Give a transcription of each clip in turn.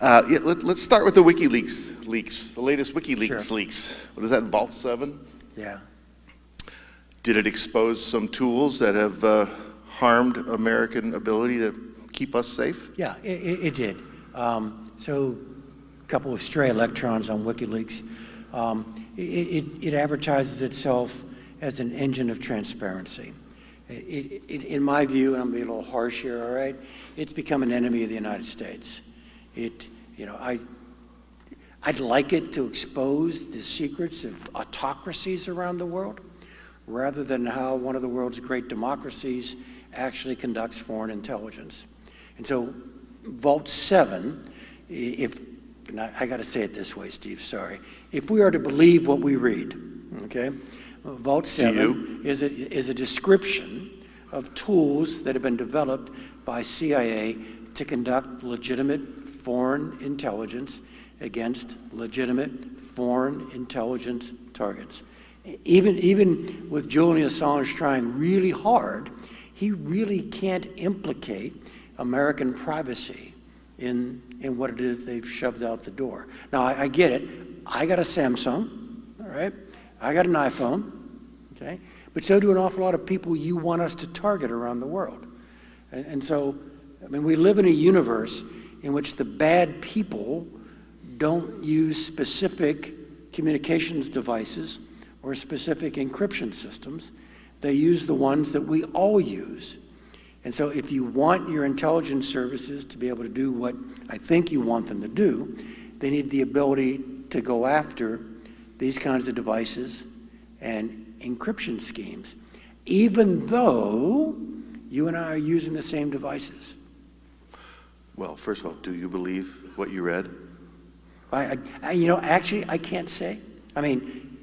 Let's start with the WikiLeaks leaks, the latest WikiLeaks Sure. leaks. What is that, Vault 7? Yeah. Did it expose some tools that have harmed American ability to keep us safe? Yeah, it did. So a couple of stray electrons on WikiLeaks. It advertises itself as an engine of transparency. In my view, and I'm going to be a little harsh here, all right, it's become an enemy of the United States. I'd like it to expose the secrets of autocracies around the world, rather than how one of the world's great democracies actually conducts foreign intelligence. And so Vault 7, I got to say it this way, Steve, sorry. If we are to believe what we read, okay, Vault 7 is a description of tools that have been developed by CIA to conduct legitimate foreign intelligence against legitimate foreign intelligence targets. Even with Julian Assange trying really hard, he really can't implicate American privacy in what it is they've shoved out the door. Now, I get it. I got a Samsung, all right? I got an iPhone, okay? But so do an awful lot of people you want us to target around the world. And so, I mean, we live in a universe in which the bad people don't use specific communications devices or specific encryption systems. They use the ones that we all use. And so if you want your intelligence services to be able to do what I think you want them to do, they need the ability to go after these kinds of devices and encryption schemes, even though you and I are using the same devices. Well, first of all, do you believe what you read? Actually, I can't say. I mean,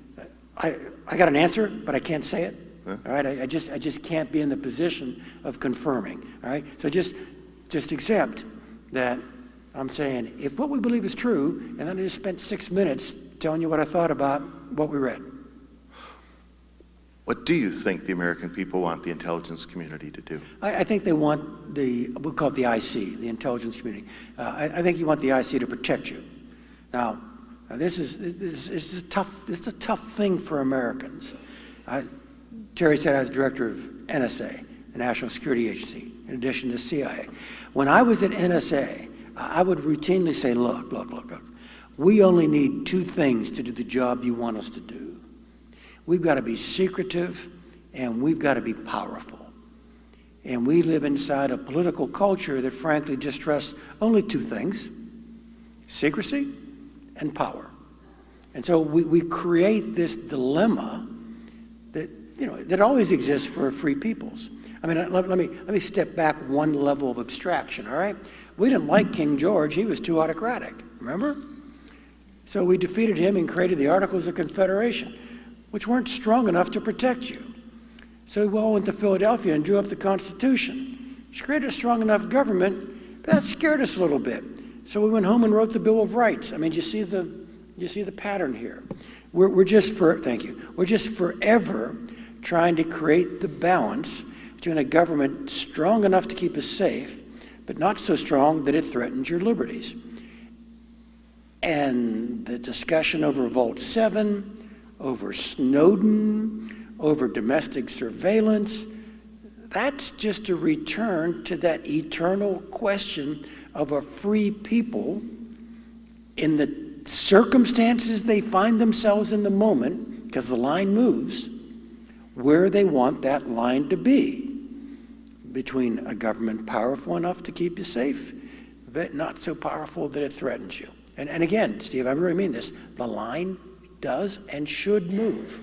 I got an answer, but I can't say it. Huh? All right, I just can't be in the position of confirming. All right, so just accept that I'm saying if what we believe is true, and then I just spent 6 minutes telling you what I thought about what we read. What do you think the American people want the intelligence community to do? I think they want we'll call it the IC, the intelligence community. I think you want the IC to protect you. Now this is a tough thing for Americans. Terry said I was director of NSA, the National Security Agency, in addition to CIA. When I was at NSA, I would routinely say, look, we only need two things to do the job you want us to do. We've got to be secretive, and we've got to be powerful. And we live inside a political culture that frankly just trusts only two things: secrecy and power. And so we create this dilemma that always exists for free peoples. I mean, let me step back one level of abstraction, all right? We didn't like King George. He was too autocratic, remember? So we defeated him and created the Articles of Confederation, which weren't strong enough to protect you. So we all went to Philadelphia and drew up the Constitution. She created a strong enough government, but that scared us a little bit. So we went home and wrote the Bill of Rights. I mean, you see the pattern here. We're just forever trying to create the balance between a government strong enough to keep us safe, but not so strong that it threatens your liberties. And the discussion over Vault 7, over Snowden, over domestic surveillance, that's just a return to that eternal question of a free people in the circumstances they find themselves in the moment, because the line moves, where they want that line to be between a government powerful enough to keep you safe, but not so powerful that it threatens you. And again, Steve, I really mean this, the line does and should move.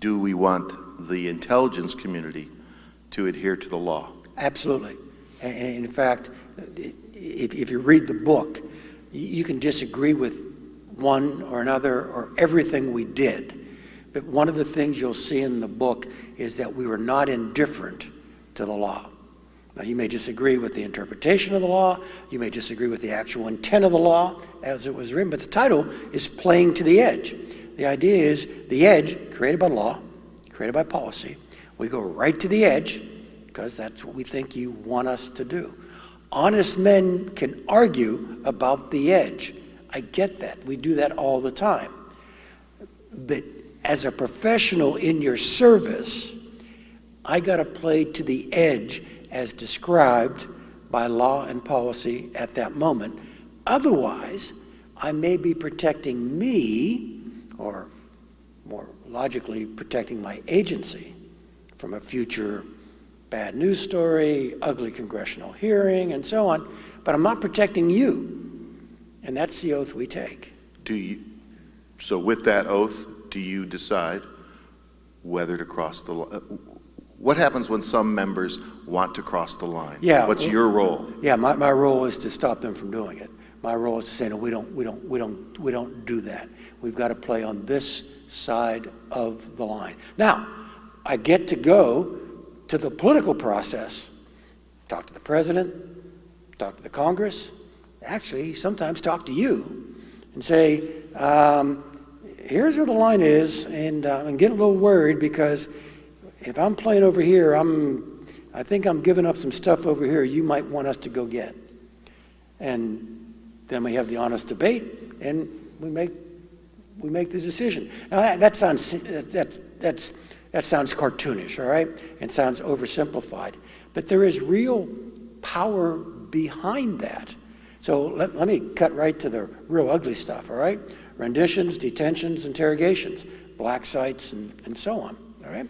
Do we want the intelligence community to adhere to the law? Absolutely. And in fact, if you read the book, you can disagree with one or another or everything we did. But one of the things you'll see in the book is that we were not indifferent to the law. Now, you may disagree with the interpretation of the law, you may disagree with the actual intent of the law as it was written, but the title is Playing to the Edge. The idea is the edge, created by law, created by policy. We go right to the edge because that's what we think you want us to do. Honest men can argue about the edge. I get that. We do that all the time. But as a professional in your service, I got to play to the edge as described by law and policy at that moment. Otherwise, I may be protecting me, or more logically, protecting my agency from a future bad news story, ugly congressional hearing, and so on, but I'm not protecting you. And that's the oath we take. So with that oath, do you decide whether to cross the line? What happens when some members want to cross the line? Yeah. What's your role? Yeah, my role is to stop them from doing it. My role is to say, no, we don't do that. We've got to play on this side of the line. Now, I get to go to the political process, talk to the president, talk to the Congress, actually sometimes talk to you and say, here's where the line is, and I'm getting a little worried because if I'm playing over here, I think I'm giving up some stuff over here you might want us to go get. And then we have the honest debate, and we make the decision. Now that sounds cartoonish, all right? It sounds oversimplified, but there is real power behind that. So let me cut right to the real ugly stuff, all right? Renditions, detentions, interrogations, black sites, and so on, all right?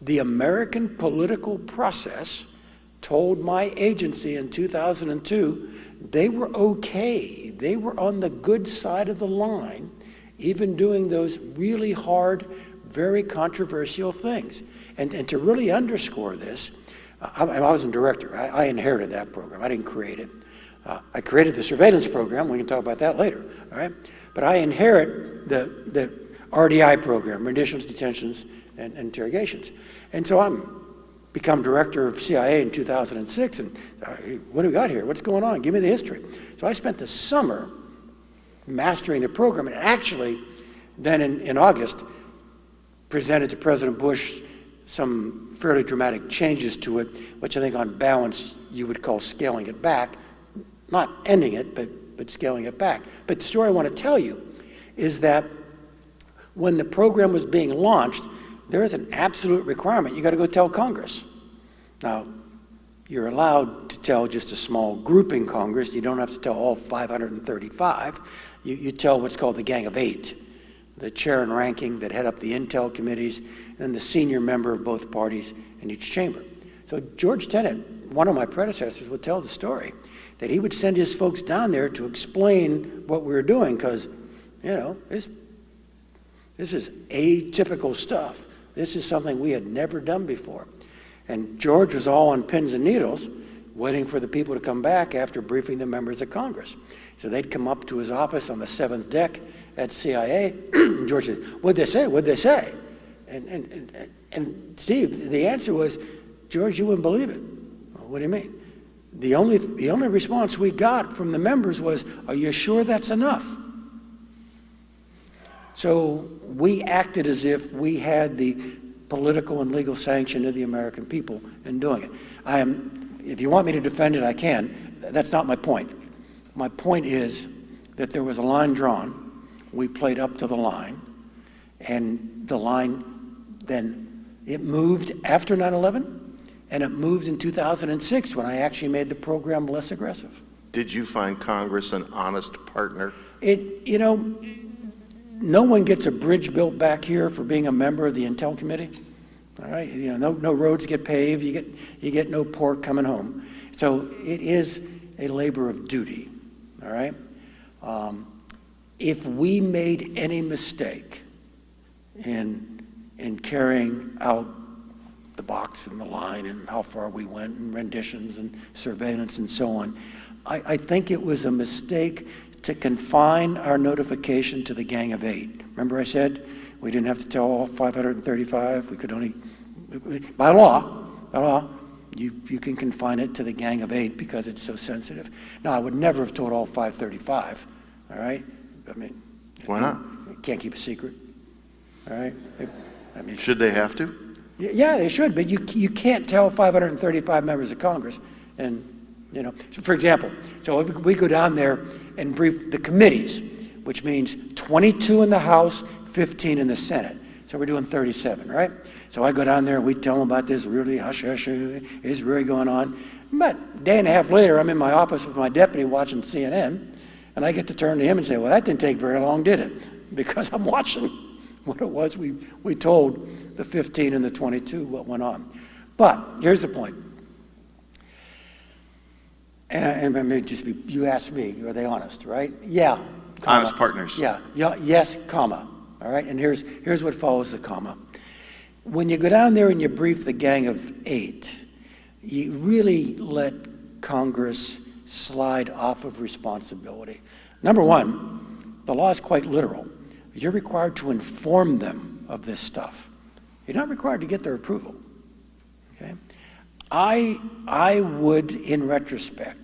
The American political process told my agency in 2002 they were okay. They were on the good side of the line, even doing those really hard, very controversial things. And to really underscore this, I was a director. I inherited that program. I didn't create it. I created the surveillance program. We can talk about that later, all right? But I inherit the RDI program, renditions, detentions, and interrogations. And so I'm become director of CIA in 2006, and what do we got here? What's going on? Give me the history. So I spent the summer mastering the program, and actually then in August presented to President Bush some fairly dramatic changes to it, which I think on balance you would call scaling it back. Not ending it, but scaling it back. But the story I want to tell you is that when the program was being launched, there is an absolute requirement. You got to go tell Congress. Now, you're allowed to tell just a small group in Congress. You don't have to tell all 535. You tell what's called the Gang of Eight, the chair and ranking that head up the intel committees, and the senior member of both parties in each chamber. So George Tenet, one of my predecessors, would tell the story that he would send his folks down there to explain what we were doing, because, you know, this is atypical stuff. This is something we had never done before. And George was all on pins and needles, waiting for the people to come back after briefing the members of Congress. So they'd come up to his office on the 7th deck at CIA, and George said, "What'd they say? What'd they say?" And Steve, the answer was, "George, you wouldn't believe it." Well, what do you mean? The only response we got from the members was, "Are you sure that's enough?" So we acted as if we had the political and legal sanction of the American people in doing it. If you want me to defend it, I can. That's not my point. My point is that there was a line drawn. We played up to the line, and the line then, it moved after 9/11, and it moved in 2006 when I actually made the program less aggressive. Did you find Congress an honest partner? You know, no one gets a bridge built back here for being a member of the Intel Committee. All right, you know, no roads get paved. You get no pork coming home. So it is a labor of duty. All right. If we made any mistake in carrying out the box and the line and how far we went and renditions and surveillance and so on, I think it was a mistake to confine our notification to the Gang of Eight. Remember I said we didn't have to tell all 535. We could only, by law, you can confine it to the Gang of Eight because it's so sensitive. Now, I would never have told all 535, all right? I mean, why not? You can't keep a secret, all right? I mean, should they have to? Yeah, they should, but you can't tell 535 members of Congress and You know, so for example, so we go down there and brief the committees, which means 22 in the House, 15 in the Senate. So we're doing 37, right? So I go down there and we tell them about this really hush hush is really going on. But a day and a half later, I'm in my office with my deputy watching CNN, and I get to turn to him and say, well, that didn't take very long, did it? Because I'm watching what it was we told the 15 and the 22 what went on. But here's the point. And it may just be, you asked me, are they honest, right? Yeah. Comma. Honest partners. Yeah, yes, comma. All right, and here's what follows the comma. When you go down there and you brief the Gang of 8, you really let Congress slide off of responsibility. Number one, the law is quite literal. You're required to inform them of this stuff. You're not required to get their approval. Okay? I would, in retrospect,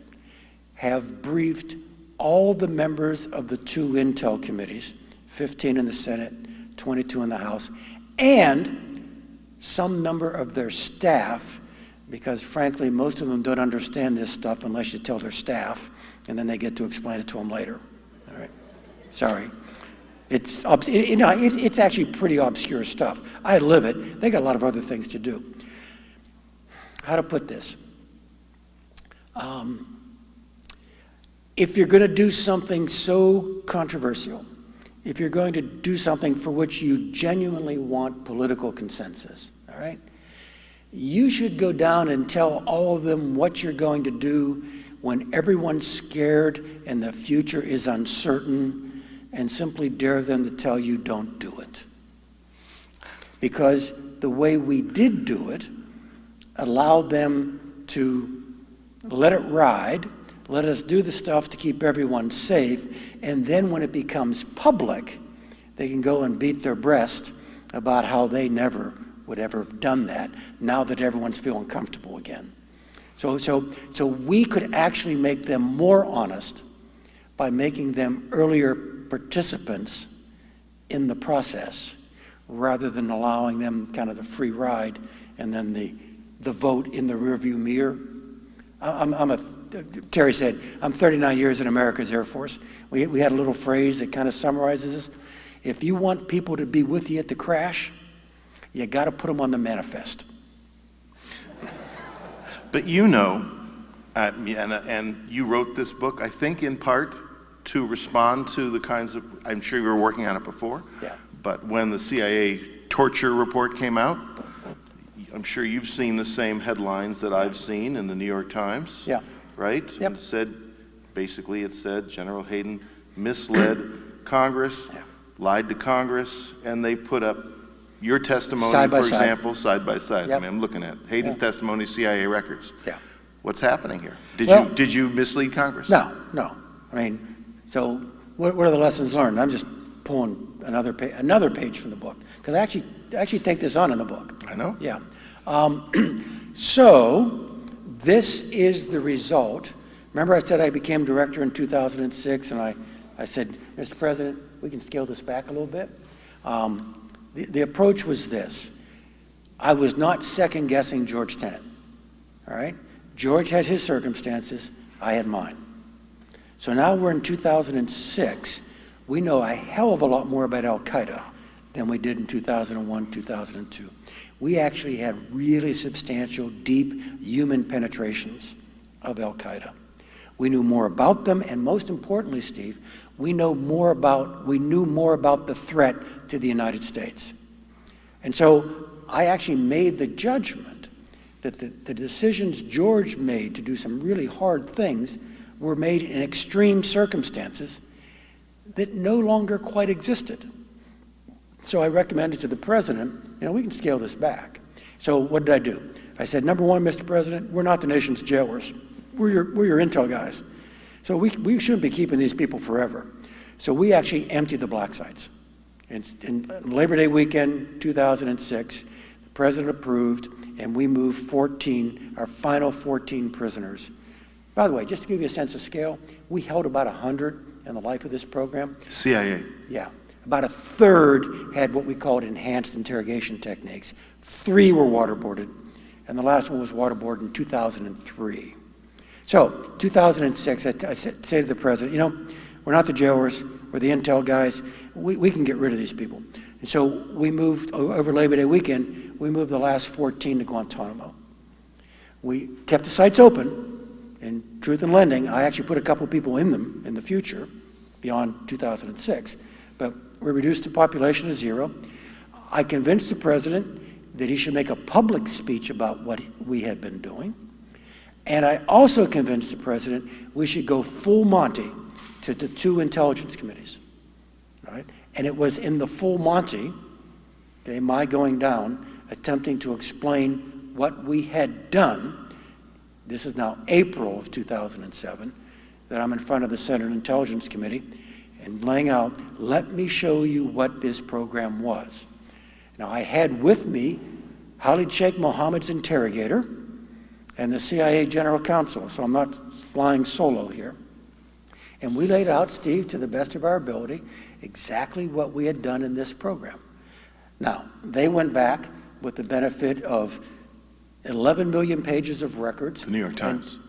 have briefed all the members of the 2 Intel committees, 15 in the Senate, 22 in the House, and some number of their staff, because frankly, most of them don't understand this stuff unless you tell their staff, and then they get to explain it to them later. All right? Sorry. It's actually pretty obscure stuff. I live it. They got a lot of other things to do. How to put this? If you're going to do something so controversial, if you're going to do something for which you genuinely want political consensus, all right, you should go down and tell all of them what you're going to do when everyone's scared and the future is uncertain, and simply dare them to tell you don't do it. Because the way we did do it allowed them to let it ride, let us do the stuff to keep everyone safe, and then when it becomes public, they can go and beat their breast about how they never would ever have done that, now that everyone's feeling comfortable again. So we could actually make them more honest by making them earlier participants in the process, rather than allowing them kind of the free ride and then the vote in the rearview mirror. Terry said, I'm 39 years in America's Air Force. We had a little phrase that kind of summarizes this. If you want people to be with you at the crash, you got to put them on the manifest. But you know, and you wrote this book, I think in part to respond to the kinds of, I'm sure you were working on it before, yeah. But when the CIA torture report came out, I'm sure you've seen the same headlines that I've seen in the New York Times, yeah. Right? Yep. It said, basically it said, General Hayden misled Congress, yeah. lied to Congress, and they put up your testimony, Side by for side. example, side by side. Yep. I mean, I'm looking at Hayden's Yeah. testimony, CIA records. Yeah. What's happening here? Did you mislead Congress? No. I mean, so what are the lessons learned? I'm just pulling another page from the book, because I actually take this on in the book. I know. Yeah. So this is the result. Remember I said I became director in 2006, and I said, Mr. President, we can scale this back a little bit. The approach was this. I was not second-guessing George Tenet, all right? George had his circumstances, I had mine. So now we're in 2006. We know a hell of a lot more about Al-Qaeda than we did in 2001, 2002. We actually had really substantial, deep human penetrations of Al-Qaeda. We knew more about them, and most importantly, Steve, we knew more about the threat to the United States. And so I actually made the judgment that the decisions George made to do some really hard things were made in extreme circumstances that no longer quite existed. So I recommended to the president, we can scale this back. So what did I do? I said, number one, Mr. President, we're not the nation's jailers. We're your intel guys. So we shouldn't be keeping these people forever. So we actually emptied the black sites. In Labor Day weekend, 2006, the president approved, and we moved our final 14 prisoners. By the way, just to give you a sense of scale, we held about 100 in the life of this program. CIA. Yeah. About a third had what we called enhanced interrogation techniques. 3 were waterboarded, and the last one was waterboarded in 2003. So 2006, I say to the president, you know, we're not the jailers, we're the intel guys. We can get rid of these people. And so we moved, over Labor Day weekend, we moved the last 14 to Guantanamo. We kept the sites open. In Truth in Lending, I actually put a couple of people in them in the future, beyond 2006. But we reduced the population to 0. I convinced the president that he should make a public speech about what we had been doing. And I also convinced the president we should go full Monty to the 2 intelligence committees. Right? And it was in the full Monty, okay, my going down, attempting to explain what we had done. This is now April of 2007, that I'm in front of the Senate Intelligence Committee and laying out, let me show you what this program was. Now, I had with me Khalid Sheikh Mohammed's interrogator and the CIA General Counsel, so I'm not flying solo here. And we laid out, Steve, to the best of our ability, exactly what we had done in this program. Now, they went back with the benefit of 11 million pages of records. The New York Times.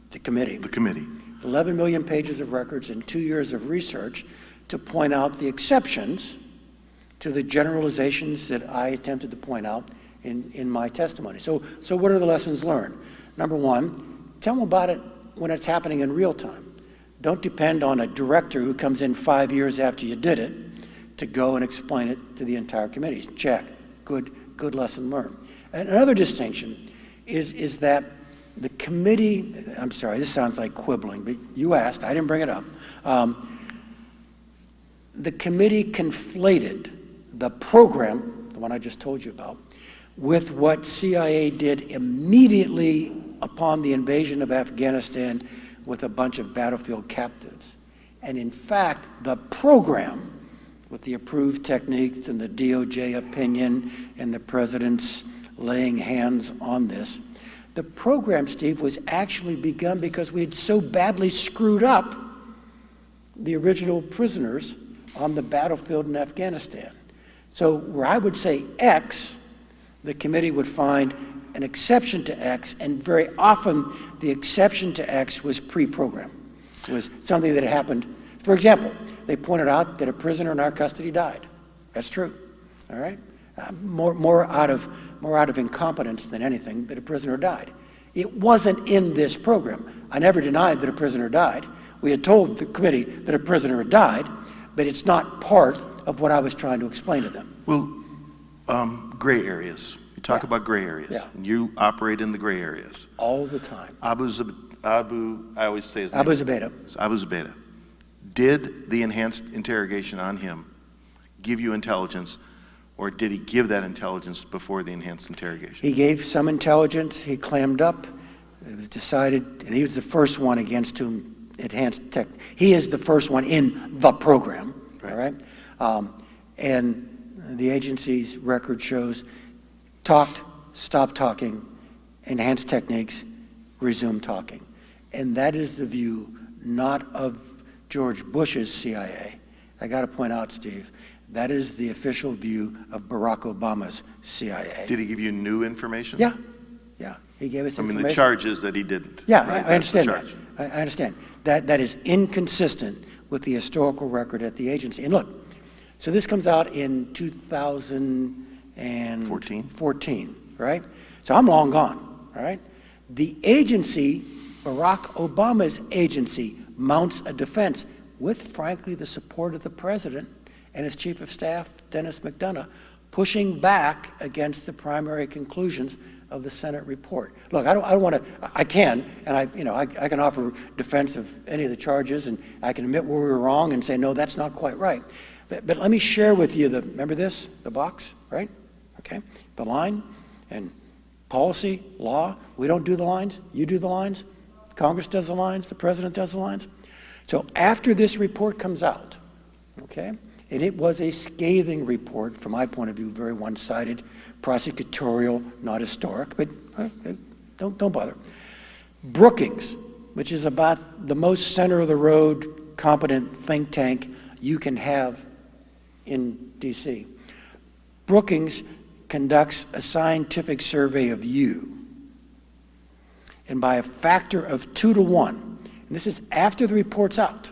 The committee. The committee. 11 million pages of records and 2 years of research to point out the exceptions to the generalizations that I attempted to point out in my testimony. So what are the lessons learned? Number one, tell them about it when it's happening in real time. Don't depend on a director who comes in 5 years after you did it to go and explain it to the entire committee. Check. Good lesson learned. And another distinction is that the committee, I'm sorry, this sounds like quibbling, but you asked, I didn't bring it up. The committee conflated the program, the one I just told you about, with what CIA did immediately upon the invasion of Afghanistan with a bunch of battlefield captives. And in fact, the program, with the approved techniques and the DOJ opinion and the president's laying hands on this, the program, Steve, was actually begun because we had so badly screwed up the original prisoners on the battlefield in Afghanistan. So where I would say X, the committee would find an exception to X, and very often the exception to X was pre-program. It was something that had happened. For example, they pointed out that a prisoner in our custody died. That's true, all right? More out of incompetence than anything, but a prisoner died. It wasn't in this program. I never denied that a prisoner died. We had told the committee that a prisoner had died, but it's not part of what I was trying to explain to them. Well, gray areas. You talk about gray areas. Yeah. And you operate in the gray areas. All the time. I always say his name. Abu Zubaydah. Abu Zubaydah. Did the enhanced interrogation on him give you intelligence, or did he give that intelligence before the enhanced interrogation? He gave some intelligence. He clammed up. It was decided, and he was the first one against whom enhanced tech. He is the first one in the program, right. All right? And the agency's record shows talked, stopped talking, enhanced techniques, resumed talking. And that is the view not of George Bush's CIA. I got to point out, Steve, that is the official view of Barack Obama's CIA. Did he give you new information? Yeah. He gave us information. I mean, the charge is that he didn't. Yeah, right? I understand that. I understand. That is inconsistent with the historical record at the agency. And look, so this comes out in 2014, right? So I'm long gone, all right? The agency, Barack Obama's agency, mounts a defense with, frankly, the support of the president and his chief of staff, Dennis McDonough, pushing back against the primary conclusions of the Senate report. Look, I don't want to. I can, and I can offer defense of any of the charges, and I can admit where we were wrong and say no, that's not quite right. But let me share with you remember this, the box, right? Okay, the line, and policy, law. We don't do the lines. You do the lines. Congress does the lines. The president does the lines. So after this report comes out, okay, and it was a scathing report from my point of view, very one-sided, prosecutorial, not historic, but don't bother. Brookings, which is about the most center-of-the-road, competent think tank you can have in D.C. Brookings conducts a scientific survey of you. And by a factor of 2 to 1, and this is after the report's out,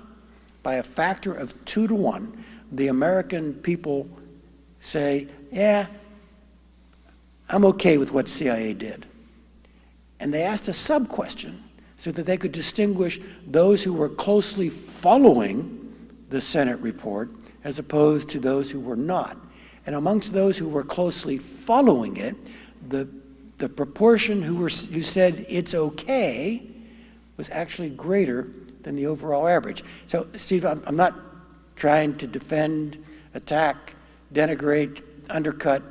by a factor of 2 to 1, the American people say, yeah, I'm okay with what CIA did. And they asked a sub-question so that they could distinguish those who were closely following the Senate report as opposed to those who were not. And amongst those who were closely following it, the proportion who said it's okay was actually greater than the overall average. So, Steve, I'm not trying to defend, attack, denigrate, undercut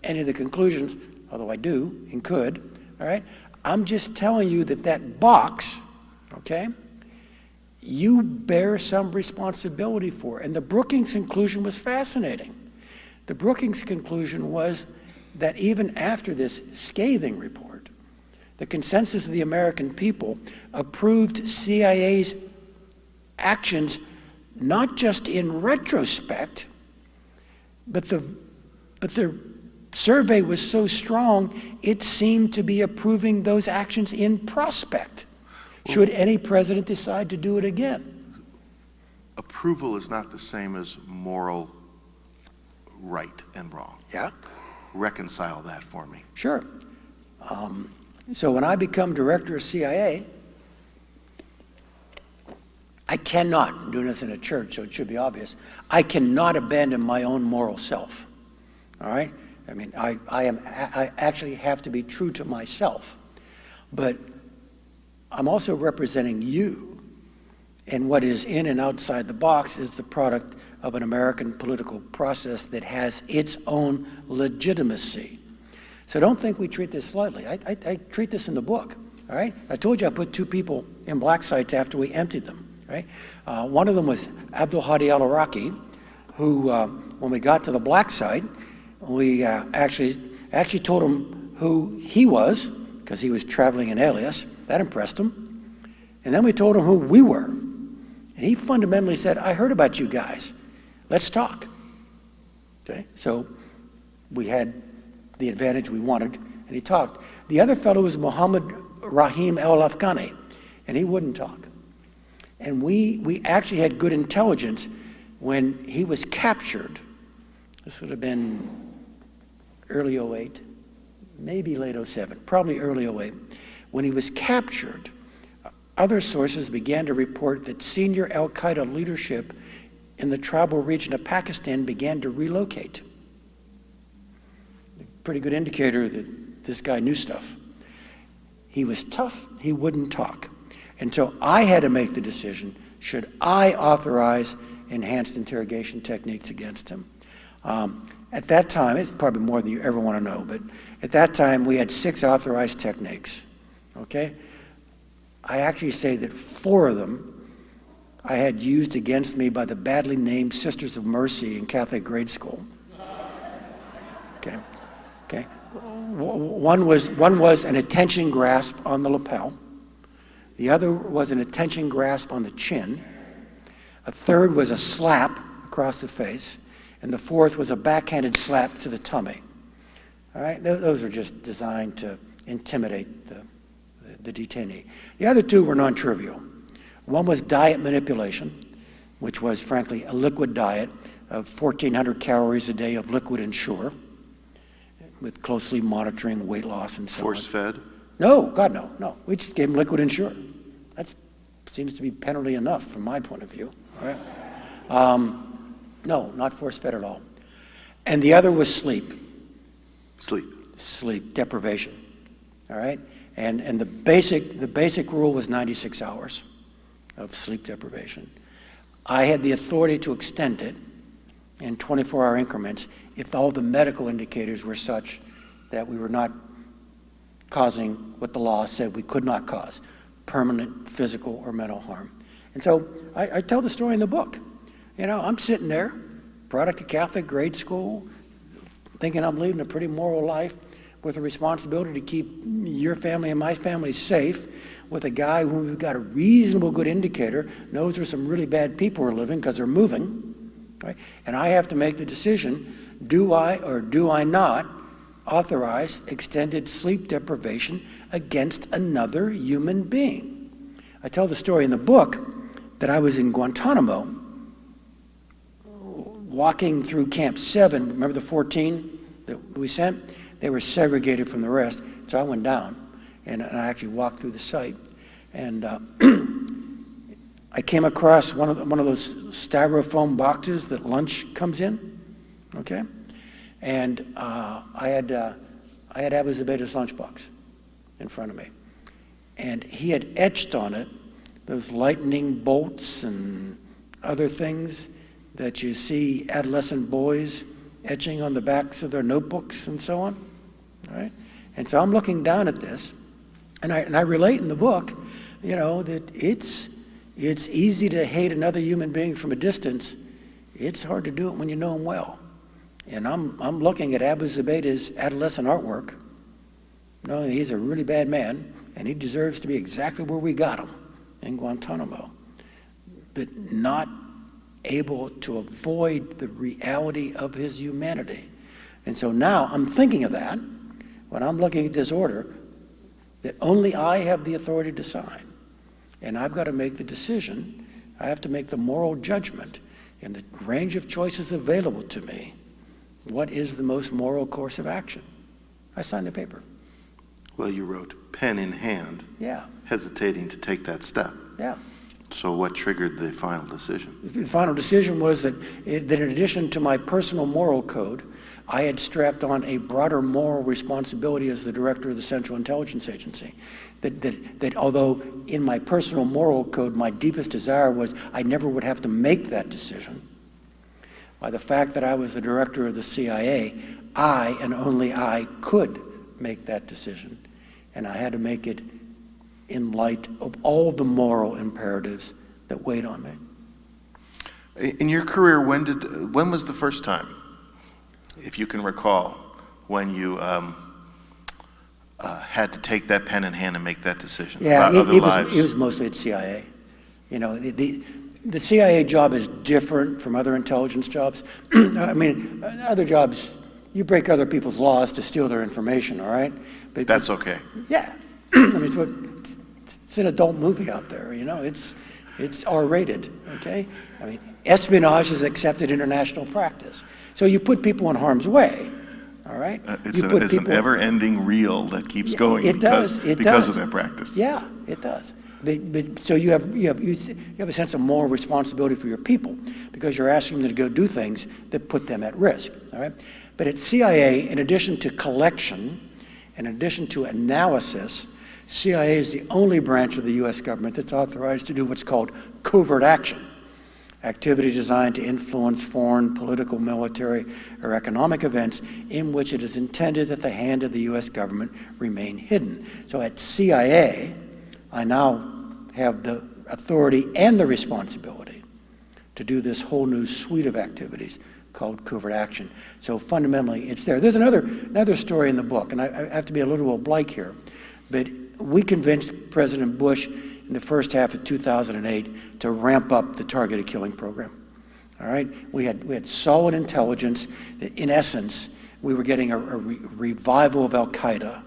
any of the conclusions, although I do and could, all right? I'm just telling you that that box, okay, you bear some responsibility for. And the Brookings conclusion was fascinating. The Brookings conclusion was that even after this scathing report, the consensus of the American people approved CIA's actions not just in retrospect, but the survey was so strong, it seemed to be approving those actions in prospect, should any president decide to do it again. Approval is not the same as moral right and wrong. Yeah? Reconcile that for me. Sure. So when I become director of CIA, I cannot, do this in a church, so it should be obvious, I cannot abandon my own moral self, all right? I mean, I actually have to be true to myself, but I'm also representing you, and what is in and outside the box is the product of an American political process that has its own legitimacy. So don't think we treat this lightly. I treat this in the book, all right? I told you I put 2 people in black sites after we emptied them. Right? One of them was Abdul Hadi al-Iraqi, who, when we got to the black site, we actually told him who he was, because he was traveling in alias. That impressed him. And then we told him who we were. And he fundamentally said, I heard about you guys. Let's talk. Okay? So we had the advantage we wanted, and he talked. The other fellow was Muhammad Rahim al-Afghani, and he wouldn't talk. And we actually had good intelligence when he was captured. This would have been early 08, maybe late 07, probably early 08. When he was captured, other sources began to report that senior al-Qaeda leadership in the tribal region of Pakistan began to relocate. Pretty good indicator that this guy knew stuff. He was tough, he wouldn't talk. And so I had to make the decision, should I authorize enhanced interrogation techniques against him? At that time, it's probably more than you ever want to know, but at that time we had 6 authorized techniques, okay? I actually say that 4 of them I had used against me by the badly named Sisters of Mercy in Catholic grade school. Okay. One was an attention grasp on the lapel. The other was an attention grasp on the chin. A third was a slap across the face. And the 4th was a backhanded slap to the tummy. All right? Those are just designed to intimidate the detainee. The other 2 were non-trivial. One was diet manipulation, which was, frankly, a liquid diet of 1,400 calories a day of liquid Ensure, with closely monitoring weight loss and so on. Force-fed? No, God, no. We just gave him liquid Ensure. That seems to be penalty enough from my point of view. All right? No, not force-fed at all. And the other was sleep. Sleep deprivation. All right? And the basic rule was 96 hours of sleep deprivation. I had the authority to extend it in 24-hour increments if all the medical indicators were such that we were not causing what the law said we could not cause, permanent physical or mental harm. And so I tell the story in the book. You know, I'm sitting there, product of Catholic grade school, thinking I'm leading a pretty moral life with a responsibility to keep your family and my family safe, with a guy who we've got a reasonable good indicator, knows there's some really bad people who are living because they're moving, right? And I have to make the decision, do I or do I not authorize extended sleep deprivation against another human being. I tell the story in the book that I was in Guantanamo walking through Camp 7. Remember the 14 that we sent? They were segregated from the rest. So I went down and I actually walked through the site. And I came across one of those styrofoam boxes that lunch comes in, okay? And I had Abu Zubaydah's lunchbox in front of me. And he had etched on it those lightning bolts and other things that you see adolescent boys etching on the backs of their notebooks and so on, right? And so I'm looking down at this, and I relate in the book, you know, that it's easy to hate another human being from a distance. It's hard to do it when you know him well. And I'm looking at Abu Zubaydah's adolescent artwork, knowing he's a really bad man, and he deserves to be exactly where we got him, in Guantanamo, but not able to avoid the reality of his humanity. And so now I'm thinking of that when I'm looking at this order, that only I have the authority to sign. And I've got to make the decision. I have to make the moral judgment in the range of choices available to me. What is the most moral course of action? I signed the paper. Well, you wrote pen in hand, Yeah, hesitating to take that step. yeah. So what triggered the final decision? The final decision was that in addition to my personal moral code, I had strapped on a broader moral responsibility as the director of the Central Intelligence Agency. That although in my personal moral code, my deepest desire was I never would have to make that decision, by the fact that I was the director of the CIA, I and only I could make that decision. And I had to make it in light of all the moral imperatives that weighed on me. In your career, when was the first time, if you can recall, when you had to take that pen in hand and make that decision about other lives? It was mostly at CIA. You know, the CIA job is different from other intelligence jobs. I mean, other jobs, you break other people's laws to steal their information, all right? But that's okay. Yeah. I mean, it's an adult movie out there, you know? It's R-rated, okay? I mean, espionage is accepted international practice. So you put people in harm's way, all right? It's an ever-ending reel that keeps going because of that practice. Yeah, it does. But so you have a sense of moral responsibility for your people because you're asking them to go do things that put them at risk, all right? But at CIA, in addition to collection, in addition to analysis, CIA is the only branch of the U.S. government that's authorized to do what's called covert action, activity designed to influence foreign, political, military, or economic events in which it is intended that the hand of the U.S. government remain hidden. So at CIA, I now have the authority and the responsibility to do this whole new suite of activities called covert action. So fundamentally, it's there. There's another story in the book, and I have to be a little oblique here, but we convinced President Bush in the first half of 2008 to ramp up the targeted killing program. All right, we had solid intelligence that, in essence, we were getting a revival of Al-Qaeda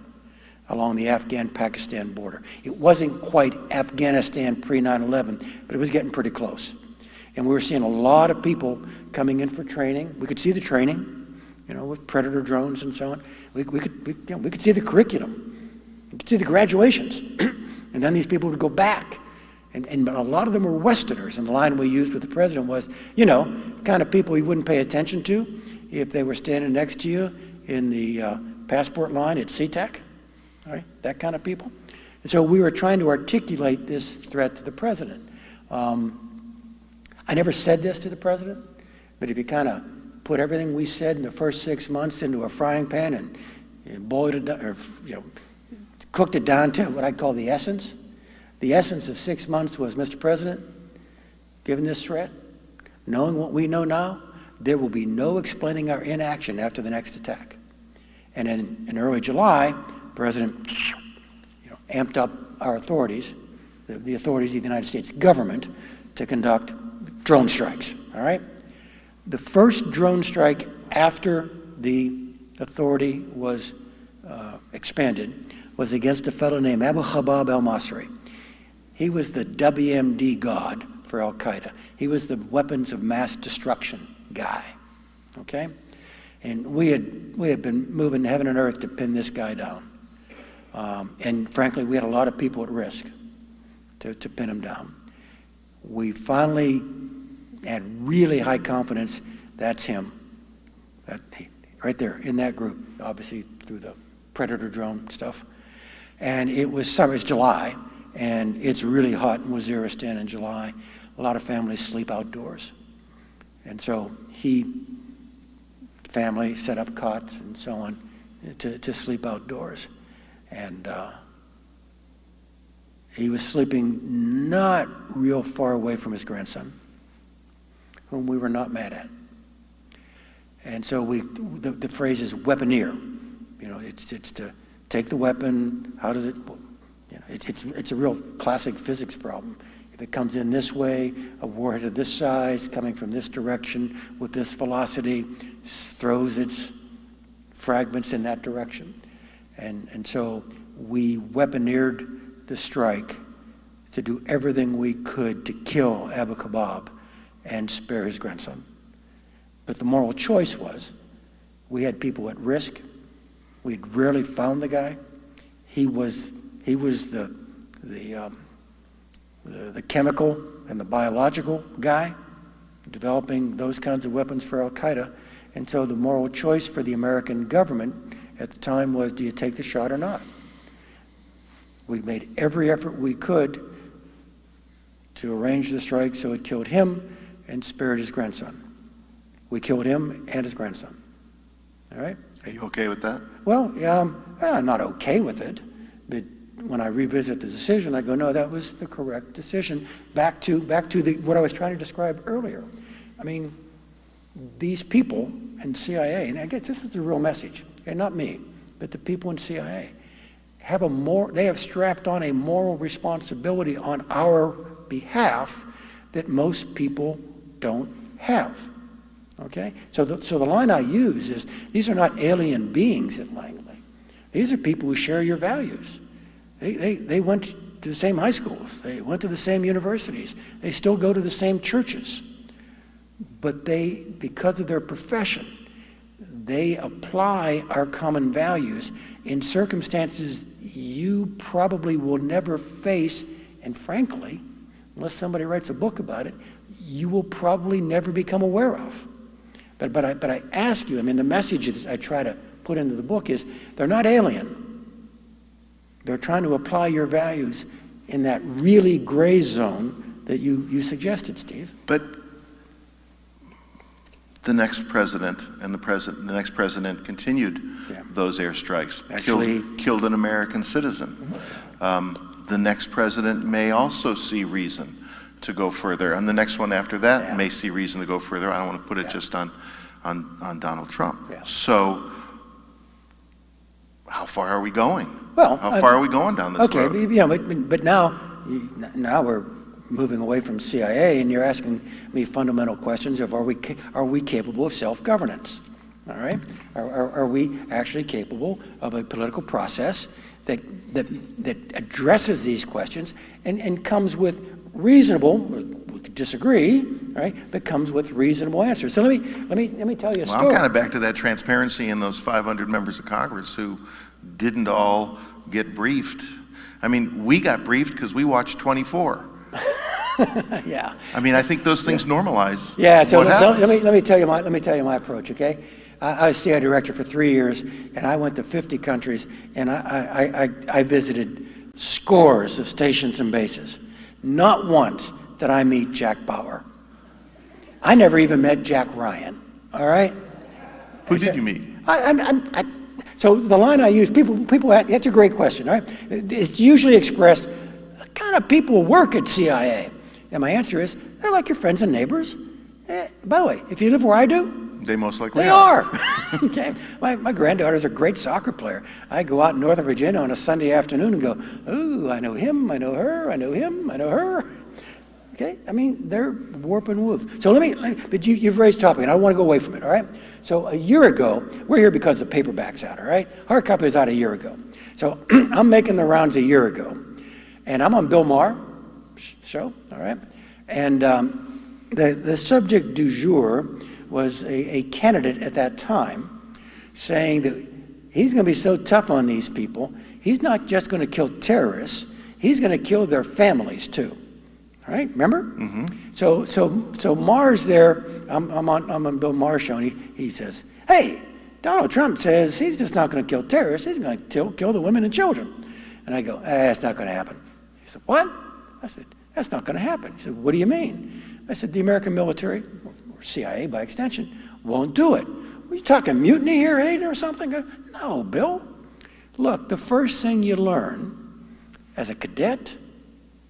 along the Afghan-Pakistan border. It wasn't quite Afghanistan pre-9/11, but it was getting pretty close. And we were seeing a lot of people coming in for training. We could see the training, you know, with Predator drones and so on. We could see the curriculum. We could see the graduations. And then these people would go back. And a lot of them were Westerners. And the line we used with the president was, you know, the kind of people you wouldn't pay attention to if they were standing next to you in the passport line at SeaTac. All right, that kind of people. And so we were trying to articulate this threat to the president. I never said this to the president, but if you kind of put everything we said in the first 6 months into a frying pan and boiled it down, or cooked it down to what I'd call the essence of 6 months was, Mr. President, given this threat, knowing what we know now, there will be no explaining our inaction after the next attack. And in early July, the President amped up our authorities, the authorities of the United States government, to conduct drone strikes, all right? The first drone strike after the authority was expanded was against a fellow named Abu Khabab al-Masri. He was the WMD god for Al-Qaeda. He was the weapons of mass destruction guy, okay? And we had been moving heaven and earth to pin this guy down. And frankly, we had a lot of people at risk to pin him down. We finally had really high confidence that's him. Right there in that group, obviously through the Predator drone stuff. And it was summer, it's July, and it's really hot in Waziristan in July. A lot of families sleep outdoors. And so family set up cots and so on to sleep outdoors. And he was sleeping not real far away from his grandson, whom we were not mad at. And so the phrase is weaponeer. You know, it's to take the weapon. How does it? You know, it's a real classic physics problem. If it comes in this way, a warhead of this size coming from this direction with this velocity throws its fragments in that direction. And so we weaponeered the strike to do everything we could to kill Abu Khabab and spare his grandson. But the moral choice was, we had people at risk. We'd rarely found the guy. He was the chemical and the biological guy developing those kinds of weapons for Al-Qaeda. And so the moral choice for the American government at the time was, do you take the shot or not? We made every effort we could to arrange the strike so it killed him and spared his grandson. We killed him and his grandson. All right? Are you okay with that? Well, I'm not okay with it, but when I revisit the decision, I go, no, that was the correct decision. Back to what I was trying to describe earlier. I mean, these people in CIA, and I guess this is the real message, and not me, but the people in CIA, they have strapped on a moral responsibility on our behalf that most people don't have. Okay? So the line I use is, these are not alien beings at Langley. These are people who share your values. They went to the same high schools. They went to the same universities. They still go to the same churches. But because of their profession, they apply our common values in circumstances you probably will never face, and frankly, unless somebody writes a book about it, you will probably never become aware of. But I ask you, I mean, the message that I try to put into the book is, they're not alien. They're trying to apply your values in that really gray zone that you suggested, Steve. But the next president and the next president continued those airstrikes, killed an American citizen. Mm-hmm. The next president may also see reason to go further, and the next one after that may see reason to go further. I don't want to put it just on Donald Trump. Yeah. So how far are we going? Well, how far are we going down this road? Okay, you know, but now we're moving away from CIA, and you're asking me fundamental questions of, are we capable of self-governance? All right? Are we actually capable of a political process that addresses these questions and comes with reasonable, we could disagree, right? But comes with reasonable answers. So let me tell you a story. I'm kind of back to that transparency in those 500 members of Congress who didn't all get briefed. I mean, we got briefed because we watched 24. Yeah. I mean, I think those things normalize. Yeah. So let me tell you my approach. Okay. I was CIA director for 3 years, and I went to 50 countries, and I visited scores of stations and bases. Not once did I meet Jack Bauer. I never even met Jack Ryan. All right. Who did you meet? So the line I use, people ask, that's a great question. All right. It's usually expressed, what kind of people work at CIA? And my answer is, they're like your friends and neighbors. By the way, if you live where I do, they most likely are. Okay. My granddaughter's a great soccer player. I go out in Northern Virginia on a Sunday afternoon and go, ooh, I know him, I know her, I know him, I know her. Okay? I mean, they're warp and woof. So but you've raised a topic, and I want to go away from it, all right? So a year ago, we're here because the paperback's out, all right? Hard copy was out a year ago. So I'm making the rounds a year ago, and I'm on Bill Maher show, all right? And the subject du jour was a candidate at that time saying that he's going to be so tough on these people, he's not just going to kill terrorists, he's going to kill their families too. All right, remember? Mm-hmm. So Maher's there. I'm on Bill Maher's show, and he says, "Hey, Donald Trump says he's just not going to kill terrorists. He's going to kill the women and children." And I go, "That's not going to happen." He said, "What?" I said, "That's not going to happen." He said, "What do you mean?" I said, "The American military, or CIA by extension, won't do it." "Are you talking mutiny here, Hayden, or something?" I go, "No, Bill. Look, the first thing you learn as a cadet,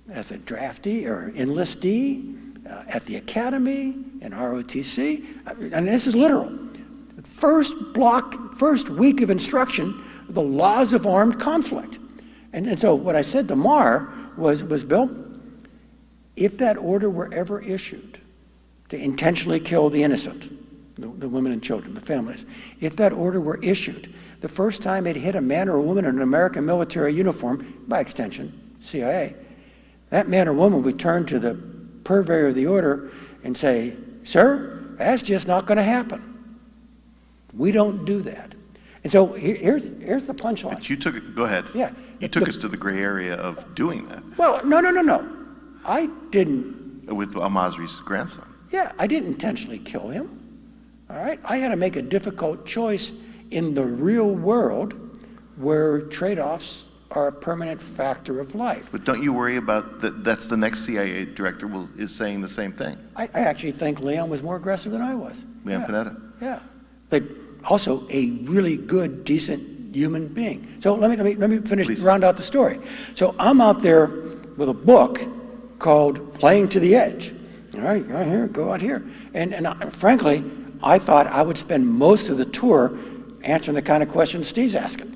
as a draftee or enlistee, at the academy, in ROTC, and this is literal, first week of instruction, the laws of armed conflict." And so what I said to Maher was, Bill, if that order were ever issued to intentionally kill the innocent, the women and children, the families, if that order were issued, the first time it hit a man or a woman in an American military uniform, by extension, CIA, that man or woman would turn to the purveyor of the order and say, "Sir, that's just not going to happen. We don't do that." And so here's the punchline. But you took it, go ahead. Yeah. You took us to the gray area of doing that. Well, no. I didn't. With al-Masri's grandson. Yeah, I didn't intentionally kill him. All right? I had to make a difficult choice in the real world where trade-offs are a permanent factor of life. But don't you worry about that? That's the next CIA director is saying the same thing. I actually think Leon was more aggressive than I was. Leon Panetta. Yeah, but also a really good, decent human being. So let me finish, Please. Round out the story. So I'm out there with a book called Playing to the Edge. All right, here, go out here. And frankly, I thought I would spend most of the tour answering the kind of questions Steve's asking.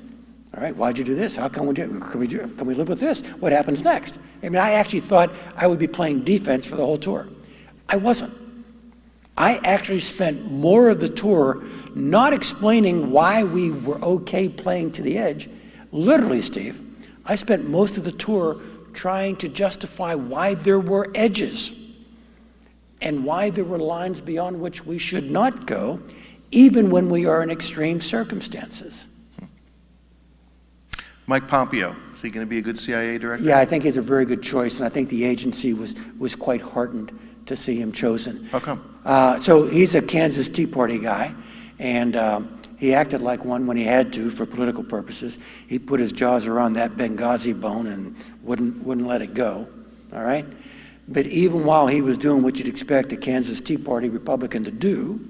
All right, why'd you do this? How can we do it? Can we live with this? What happens next? I mean, I actually thought I would be playing defense for the whole tour. I wasn't. I actually spent more of the tour not explaining why we were okay playing to the edge. Literally, Steve, I spent most of the tour trying to justify why there were edges and why there were lines beyond which we should not go, even when we are in extreme circumstances. Mike Pompeo, is he going to be a good CIA director? Yeah, I think he's a very good choice, and I think the agency was quite heartened to see him chosen. How come? So he's a Kansas Tea Party guy, and he acted like one when he had to for political purposes. He put his jaws around that Benghazi bone and wouldn't let it go, all right? But even while he was doing what you'd expect a Kansas Tea Party Republican to do,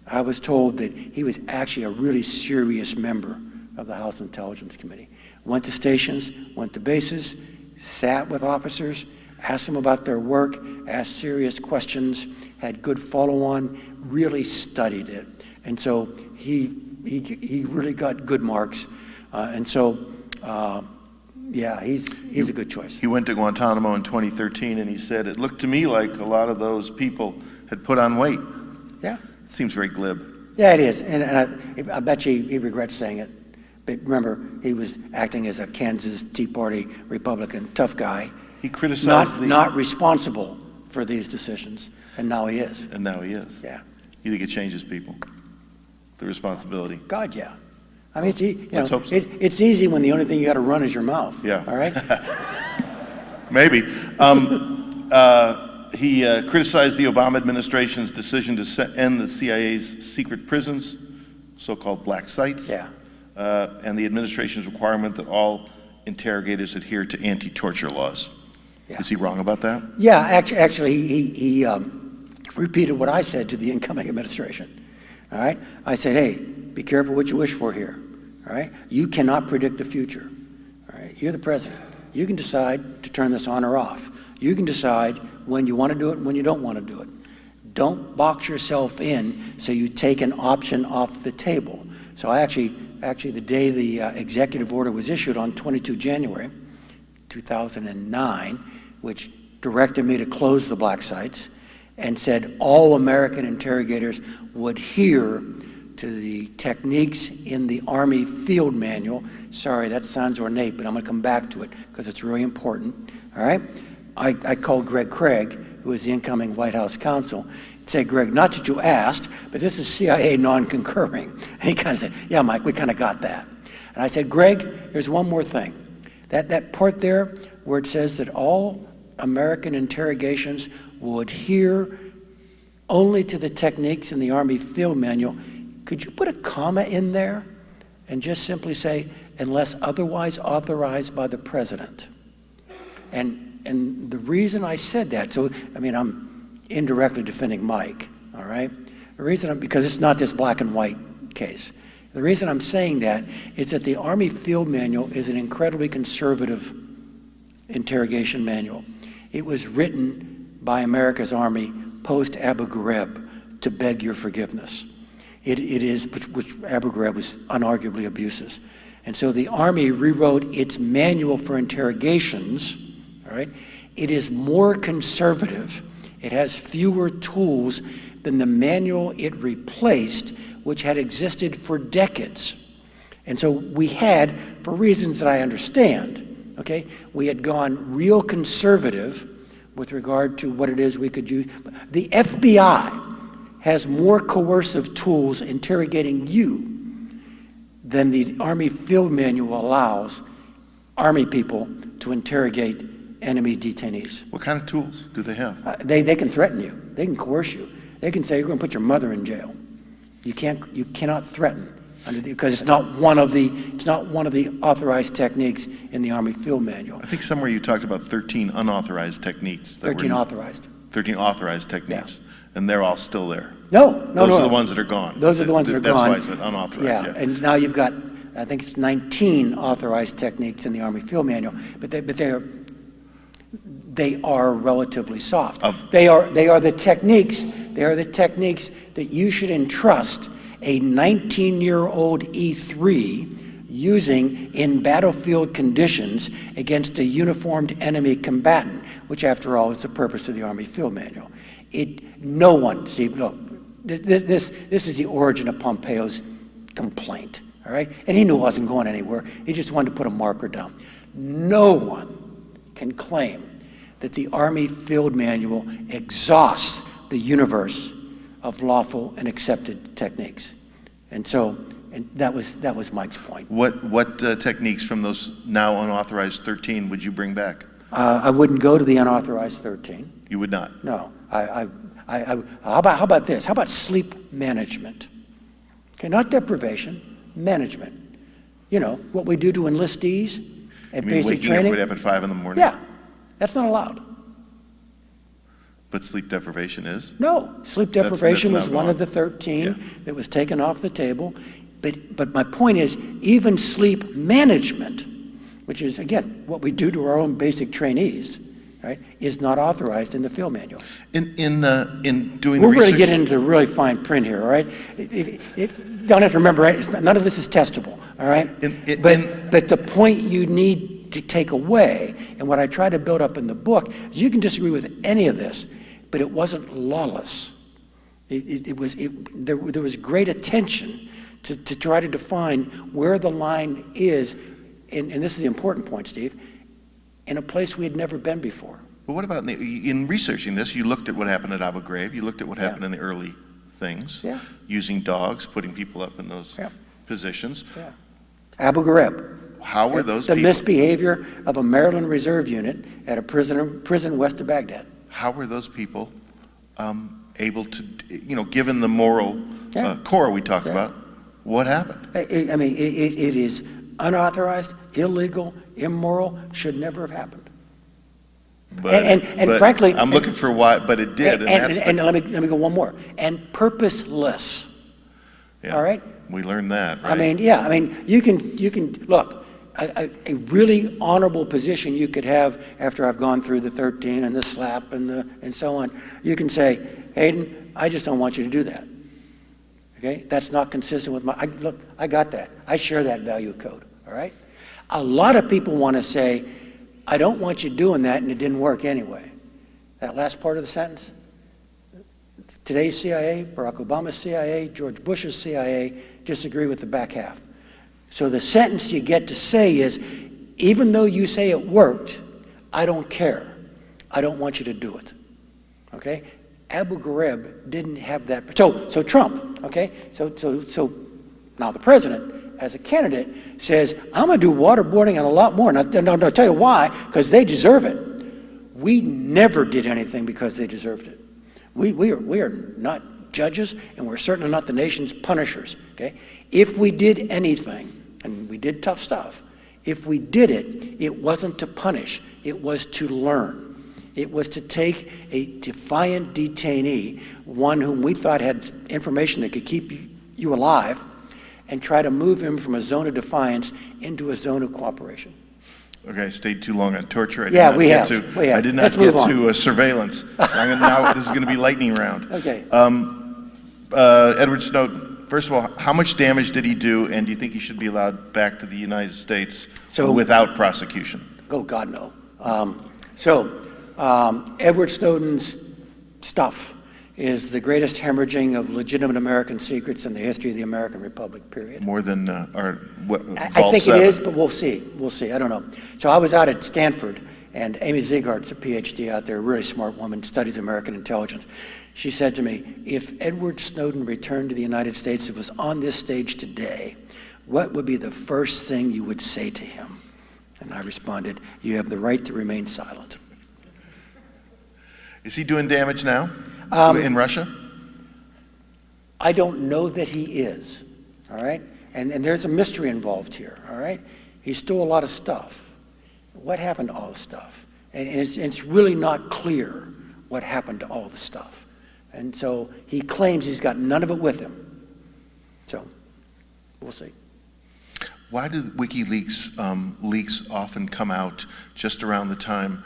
I was told that he was actually a really serious member of the House Intelligence Committee. Went to stations, went to bases, sat with officers, asked them about their work, asked serious questions, had good follow-on, really studied it. And so he really got good marks. Yeah, he's a good choice. He went to Guantanamo in 2013, and he said, "It looked to me like a lot of those people had put on weight." Yeah. It seems very glib. Yeah, it is. And I bet you he regrets saying it. But remember, he was acting as a Kansas Tea Party Republican, tough guy. He criticized not responsible for these decisions, and now he is. And now he is. Yeah. You think it changes people? The responsibility? God, yeah. I mean, Let's hope so. it's easy when the only thing you got to run is your mouth. Yeah. All right? Maybe. He criticized the Obama administration's decision to end the CIA's secret prisons, so-called black sites. Yeah. And the administration's requirement that all interrogators adhere to anti-torture laws. Yeah. Is he wrong about that? Yeah, actually, he repeated what I said to the incoming administration. All right? I said, hey, be careful what you wish for here. All right? You cannot predict the future. All right? You're the president. You can decide to turn this on or off. You can decide when you want to do it and when you don't want to do it. Don't box yourself in so you take an option off the table. So I actually the day the executive order was issued on 22 January 2009, which directed me to close the black sites and said all American interrogators would adhere to the techniques in the Army Field Manual. Sorry, that sounds ornate, but I'm going to come back to it because it's really important. All right? I called Greg Craig, who was the incoming White House counsel, and said, Greg, not that you asked, but this is CIA non-concurring. And he kind of said, yeah, Mike, we kind of got that. And I said, Greg, there's one more thing. That part there where it says that all American interrogations will adhere only to the techniques in the Army Field Manual, could you put a comma in there and just simply say, unless otherwise authorized by the president? And the reason I said that, so, I mean, I'm indirectly defending Mike, all right? The reason because it's not this black and white case. The reason I'm saying that is that the Army Field Manual is an incredibly conservative interrogation manual. It was written by America's Army post-Abu Ghraib to beg your forgiveness. It is, which Abu Ghraib was unarguably abuses. And so the Army rewrote its manual for interrogations, all right? It is more conservative. It has fewer tools than the manual it replaced, which had existed for decades. And so we had, for reasons that I understand, okay, we had gone real conservative with regard to what it is we could use. The FBI has more coercive tools interrogating you than the Army Field Manual allows Army people to interrogate enemy detainees. What kind of tools do they have? They can threaten you. They can coerce you. They can say, you're going to put your mother in jail. You cannot threaten because it's not one of the authorized techniques in the Army Field Manual. I think somewhere you talked about 13 unauthorized techniques. 13 authorized. 13 authorized techniques, yeah. And they're all still there. No. Those are the ones that are gone. Those are the ones that are gone. That's why I said unauthorized. Yeah, and now you've got, I think it's 19 authorized techniques in the Army Field Manual, but they are relatively soft. They are the techniques. They are the techniques that you should entrust a 19-year-old E3 using in battlefield conditions against a uniformed enemy combatant, which after all is the purpose of the Army Field Manual. No one, Steve, look, this is the origin of Pompeo's complaint, all right? And he knew it wasn't going anywhere. He just wanted to put a marker down. No one can claim that the Army Field Manual exhausts the universe of lawful and accepted techniques. And so, that was Mike's point. What techniques from those now unauthorized 13 would you bring back? I wouldn't go to the unauthorized 13. You would not? No. How about this? How about sleep management? Okay, not deprivation, management. You know, what we do to enlistees at basic training. Waking up at 5 in the morning? Yeah, that's not allowed. But sleep deprivation is? No, sleep deprivation was one gone. of the 13 that was taken off the table. But my point is, even sleep management, which is, again, what we do to our own basic trainees, right, is not authorized in the Field Manual. In doing the research... We're really getting into really fine print here, all right? Don't have to remember, right? None of this is testable, all right? But the point you need to take away, and what I try to build up in the book, is you can disagree with any of this, but it wasn't lawless. There was great attention to try to define where the line is, and this is the important point, Steve, in a place we had never been before. But what about in researching this, you looked at what happened at Abu Ghraib, you looked at what happened in the early things, using dogs, putting people up in those positions. Yeah. Abu Ghraib. How were those the people? misbehavior of a Maryland Reserve unit at a prison west of Baghdad. How were those people able to, given the moral core we talked about, what happened? I mean, it is unauthorized, illegal, immoral, should never have happened. But frankly, I'm looking for why, but it did. And let me go one more. And purposeless. Yeah, all right? We learned that, right? I mean, you can look, a really honorable position you could have after I've gone through the 13 and the slap and so on. You can say, Hayden, I just don't want you to do that. Okay? That's not consistent with look, I got that. I share that value code, all right? A lot of people want to say, I don't want you doing that, and it didn't work anyway. that last part of the sentence. Today's CIA, Barack Obama's CIA, George Bush's CIA disagree with the back half. So the sentence you get to say is, even though you say it worked, I don't care. I don't want you to do it. Okay? Abu Ghraib didn't have that. So Trump, okay? So now the president, as a candidate, says, I'm going to do waterboarding and a lot more. And I'll tell you why, because they deserve it. We never did anything because they deserved it. We are not judges, and we're certainly not the nation's punishers, okay? If we did anything, and we did tough stuff, if we did it, it wasn't to punish, it was to learn. It was to take a defiant detainee, one whom we thought had information that could keep you alive, and try to move him from a zone of defiance into a zone of cooperation. Okay, I stayed too long on torture. I did not get to surveillance. Now this is going to be lightning round. Okay. Edward Snowden, first of all, how much damage did he do, and do you think he should be allowed back to the United States without prosecution? Oh, God, no. Edward Snowden's stuff is the greatest hemorrhaging of legitimate American secrets in the history of the American Republic, period. More than I think it is, but we'll see. We'll see. I don't know. So I was out at Stanford, and Amy Ziegart's a PhD out there, a really smart woman, studies American intelligence. She said to me, if Edward Snowden returned to the United States and was on this stage today, what would be the first thing you would say to him? And I responded, you have the right to remain silent. Is he doing damage now in Russia? I don't know that he is, all right? And there's a mystery involved here, all right? He stole a lot of stuff. What happened to all the stuff? And it's really not clear what happened to all the stuff. And so he claims he's got none of it with him. So we'll see. Why do WikiLeaks leaks often come out just around the time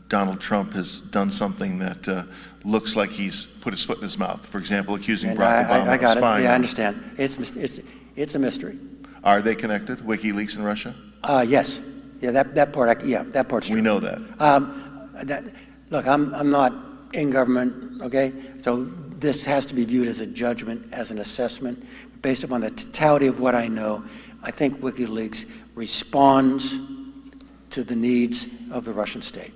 Donald Trump has done something that looks like he's put his foot in his mouth? For example, accusing Barack Obama of spying. Yeah, I understand. It's a mystery. Are they connected, WikiLeaks and Russia? Yes. Yeah, that part's true. We know that. Look, I'm not in government, okay? So this has to be viewed as a judgment, as an assessment. Based upon the totality of what I know, I think WikiLeaks responds to the needs of the Russian state.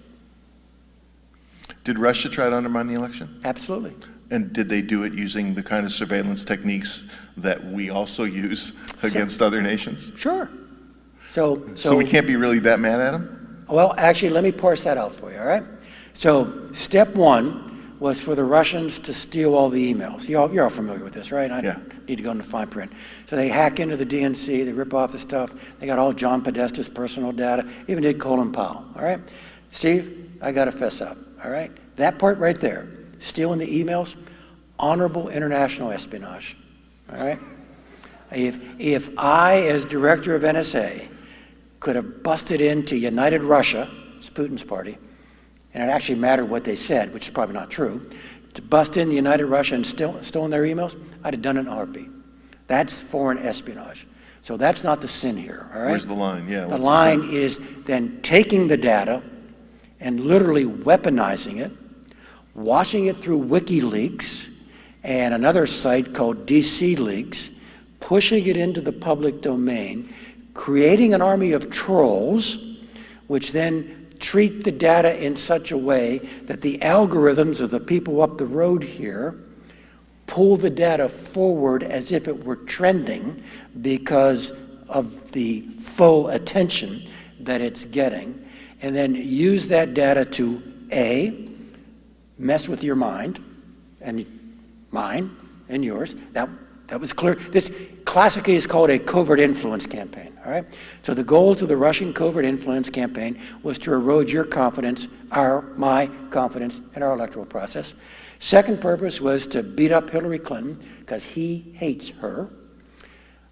Did Russia try to undermine the election? Absolutely. And did they do it using the kind of surveillance techniques that we also use against other nations? Sure. So we can't be really that mad at them? Well, actually, let me parse that out for you, all right? So step one was for the Russians to steal all the emails. You're all familiar with this, right? I don't need to go into fine print. So they hack into the DNC, they rip off the stuff, they got all John Podesta's personal data, even did Colin Powell, all right? Steve, I got to fess up, all right? That part right there, stealing the emails, honorable international espionage, all right? If I, as director of NSA, could have busted into United Russia, it's Putin's party, and it actually mattered what they said, which is probably not true, to bust in the United Russia and stolen their emails, I'd have done it in a heartbeat. That's foreign espionage. So that's not the sin here, all right? Where's the line? Yeah. The line is then taking the data and literally weaponizing it, washing it through WikiLeaks and another site called DC Leaks, pushing it into the public domain, creating an army of trolls, which then treat the data in such a way that the algorithms of the people up the road here pull the data forward as if it were trending because of the faux attention that it's getting, and then use that data to A, mess with your mind, and mine and yours. That was clear. This classically is called a covert influence campaign, all right? So the goals of the Russian covert influence campaign was to erode your confidence, my confidence in our electoral process. Second purpose was to beat up Hillary Clinton because he hates her.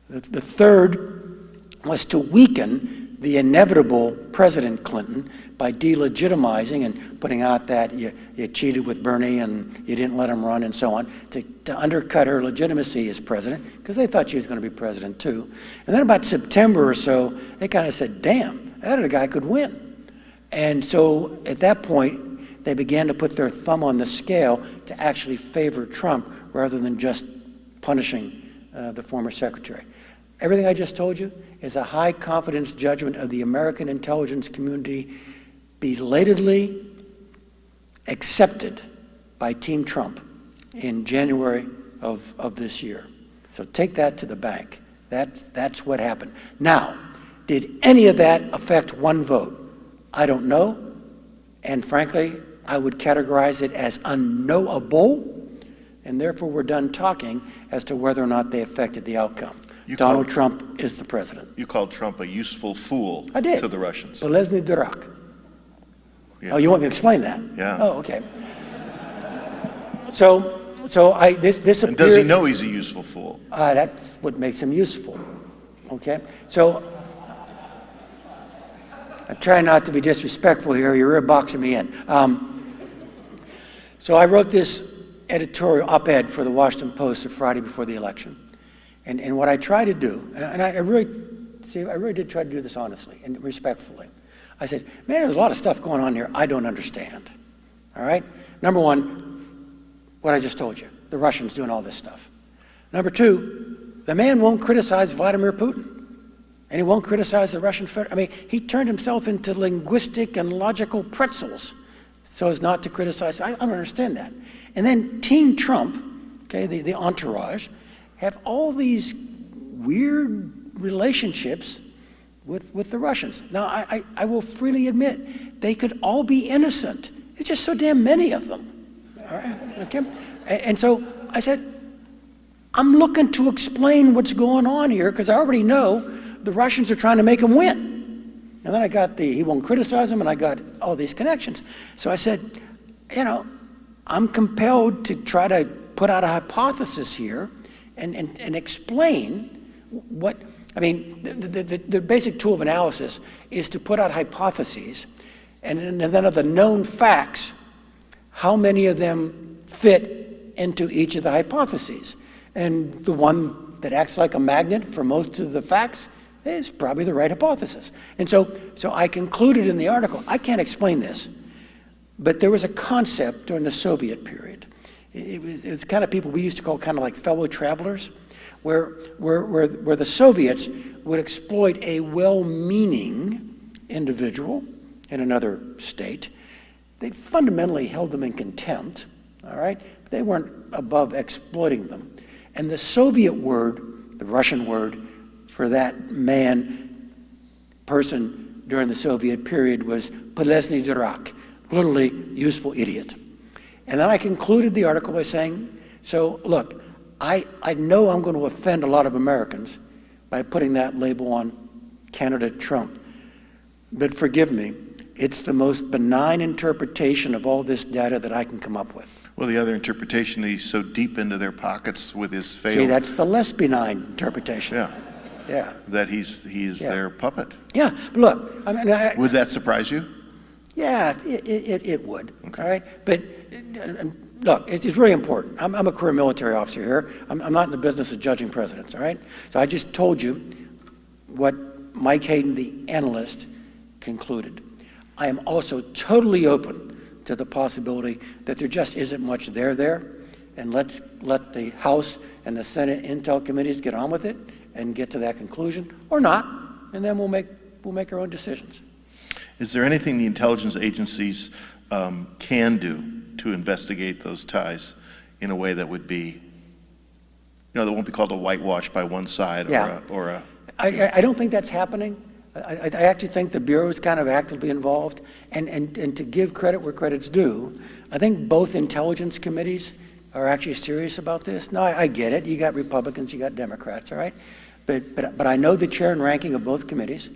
The third was to weaken the inevitable President Clinton by delegitimizing and putting out that you cheated with Bernie and you didn't let him run and so on, to undercut her legitimacy as president, because they thought she was going to be president too. And then about September or so, they kind of said, damn, that other guy could win. And so at that point, they began to put their thumb on the scale to actually favor Trump rather than just punishing the former secretary. Everything I just told you is a high confidence judgment of the American intelligence community, belatedly accepted by Team Trump in January of this year. So take that to the bank. That's what happened. Now, did any of that affect one vote? I don't know, and frankly, I would categorize it as unknowable, and therefore we're done talking as to whether or not they affected the outcome. Donald Trump is the president. You called Trump a useful fool I did. to the Russians. Polezny durak. Yeah. Oh, you want me to explain that? Yeah. Oh, okay. So this And does he know he's a useful fool? That's what makes him useful. Okay. So I'm trying not to be disrespectful here. You're boxing me in. So I wrote this editorial op-ed for the Washington Post the Friday before the election, and what I try to do, and I really did try to do this honestly and respectfully. I said, man, there's a lot of stuff going on here I don't understand. All right. Number one, what I just told you, the Russians doing all this stuff. Number two, the man won't criticize Vladimir Putin, and he won't criticize the Russian Federation. I mean, he turned himself into linguistic and logical pretzels so as not to criticize. I don't understand that. And then Team Trump, okay, the entourage, have all these weird relationships with the Russians. Now, I will freely admit, they could all be innocent. There's just so damn many of them. All right, okay? And so I said, I'm looking to explain what's going on here because I already know the Russians are trying to make him win. And then I got he won't criticize him, and I got all these connections. So I said, you know, I'm compelled to try to put out a hypothesis here and explain what, I mean, the basic tool of analysis is to put out hypotheses, and then of the known facts, how many of them fit into each of the hypotheses. And the one that acts like a magnet for most of the facts is probably the right hypothesis. And so I concluded in the article, I can't explain this, but there was a concept during the Soviet period. It was kind of people we used to call kind of like fellow travelers, where the Soviets would exploit a well-meaning individual in another state. They fundamentally held them in contempt, all right? But they weren't above exploiting them. And the Soviet word, the Russian word for that person during the Soviet period was polezny durak, literally useful idiot. And then I concluded the article by saying, so look, I know I'm going to offend a lot of Americans by putting that label on candidate Trump, but forgive me, it's the most benign interpretation of all this data that I can come up with. Well, the other interpretation, he's so deep into their pockets with his failed... See, that's the less benign interpretation. Yeah. Yeah. That he's their puppet. Yeah, but look, I mean... Would that surprise you? Yeah, it would, okay. all right? But look, it's really important. I'm a career military officer here. I'm not in the business of judging presidents, all right? So I just told you what Mike Hayden, the analyst, concluded. I am also totally open to the possibility that there just isn't much there, and let's let the House and the Senate Intel committees get on with it and get to that conclusion, or not, and then we'll make our own decisions. Is there anything the intelligence agencies can do to investigate those ties in a way that would be, you know, that won't be called a whitewash by one side, yeah. or a... I don't think that's happening. I actually think the Bureau is kind of actively involved, and to give credit where credit's due, I think both intelligence committees are actually serious about this. Now, I get it. You got Republicans, you got Democrats, all right? But I know the chair and ranking of both committees,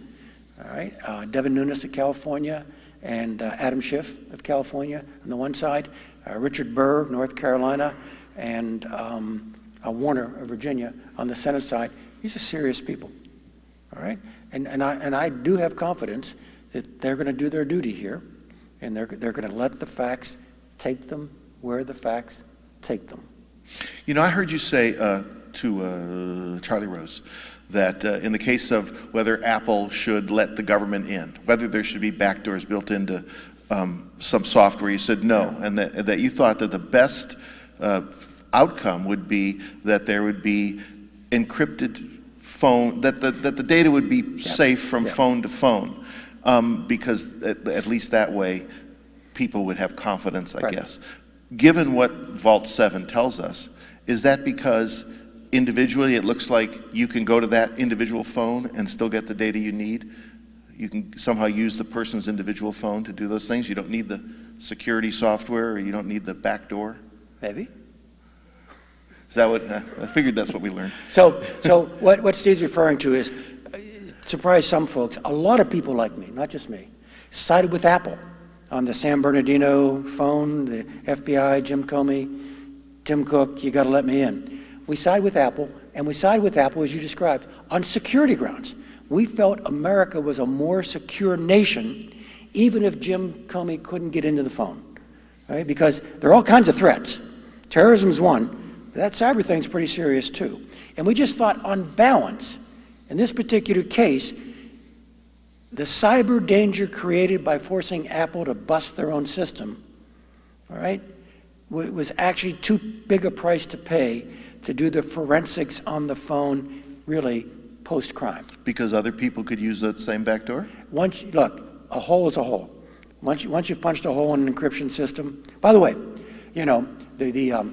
all right? Devin Nunes of California and Adam Schiff of California on the one side, Richard Burr of North Carolina, and Warner of Virginia on the Senate side. These are serious people, all right? And I do have confidence that they're going to do their duty here, and they're going to let the facts take them where the facts take them. You know, I heard you say to Charlie Rose that in the case of whether Apple should let the government in, whether there should be backdoors built into some software. You said no, and that you thought that the best outcome would be that there would be encrypted phone, that the data would be safe from phone to phone, because at least that way people would have confidence, I guess. Given what Vault 7 tells us, is that because individually it looks like you can go to that individual phone and still get the data you need? You can somehow use the person's individual phone to do those things? You don't need the security software, or you don't need the back door? Maybe. Is that what, I figured that's what we learned. So what Steve's referring to is, surprise some folks, a lot of people like me, not just me, sided with Apple on the San Bernardino phone, the FBI, Jim Comey, Tim Cook, you got to let me in. We side with Apple, and we side with Apple, as you described, on security grounds. We felt America was a more secure nation, even if Jim Comey couldn't get into the phone, right? Because there are all kinds of threats. Terrorism's one, but that cyber thing's pretty serious too. And we just thought, on balance, in this particular case, the cyber danger created by forcing Apple to bust their own system, all right, was actually too big a price to pay to do the forensics on the phone, really, post-crime. Because other people could use that same backdoor? Look, a hole is a hole. Once you've punched a hole in an encryption system. By the way, you know, the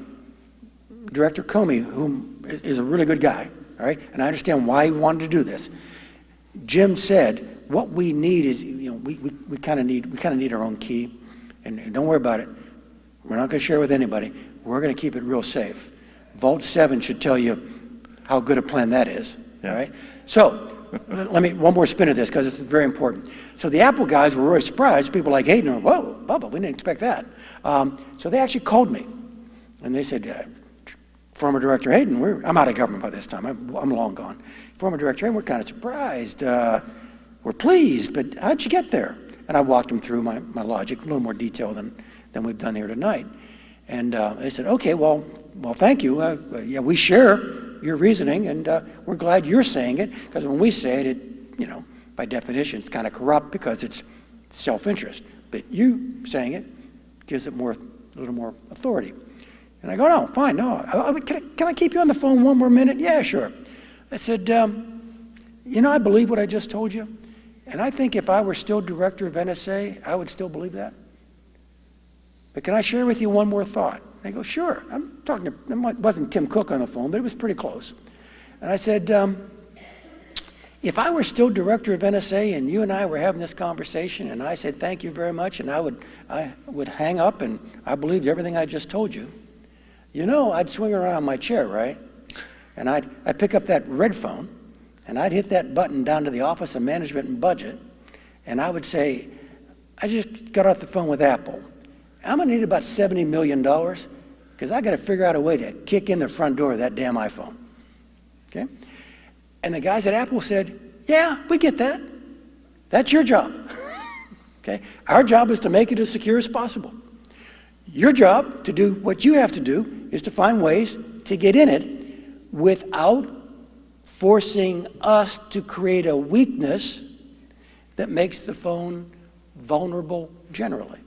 Director Comey, whom is a really good guy, all right, and I understand why he wanted to do this. Jim said, what we need is, you know, we kind of need our own key, and don't worry about it. We're not going to share with anybody. We're going to keep it real safe. Vault 7 should tell you how good a plan that is. All right. So let me one more spin of this, because it's very important. So the Apple guys were really surprised. People like Hayden were, whoa, Bubba, we didn't expect that. So they actually called me, and they said, former Director Hayden, I'm out of government by this time. I'm long gone. Former Director Hayden, we're kind of surprised. We're pleased, but how'd you get there? And I walked them through my logic, a little more detail than we've done here tonight. And they said, okay, well, thank you. Yeah, we share your reasoning, and we're glad you're saying it, because when we say it, you know, by definition, it's kind of corrupt because it's self-interest. But you saying it gives it a little more authority. And I go, no, fine, no. Can I keep you on the phone one more minute? Yeah, sure. I said, you know, I believe what I just told you, and I think if I were still director of NSA, I would still believe that. But can I share with you one more thought? They go, sure. I'm talking to, it wasn't Tim Cook on the phone, but it was pretty close. And I said, if I were still director of NSA and you and I were having this conversation and I said thank you very much, and I would hang up and I believed everything I just told you, you know, I'd swing around my chair, right? And I'd pick up that red phone and I'd hit that button down to the Office of Management and Budget, and I would say, I just got off the phone with Apple. I'm gonna need about $70 million, because I gotta figure out a way to kick in the front door of that damn iPhone, okay? And the guys at Apple said, yeah, we get that. That's your job, okay? Our job is to make it as secure as possible. Your job to do what you have to do is to find ways to get in it without forcing us to create a weakness that makes the phone vulnerable generally.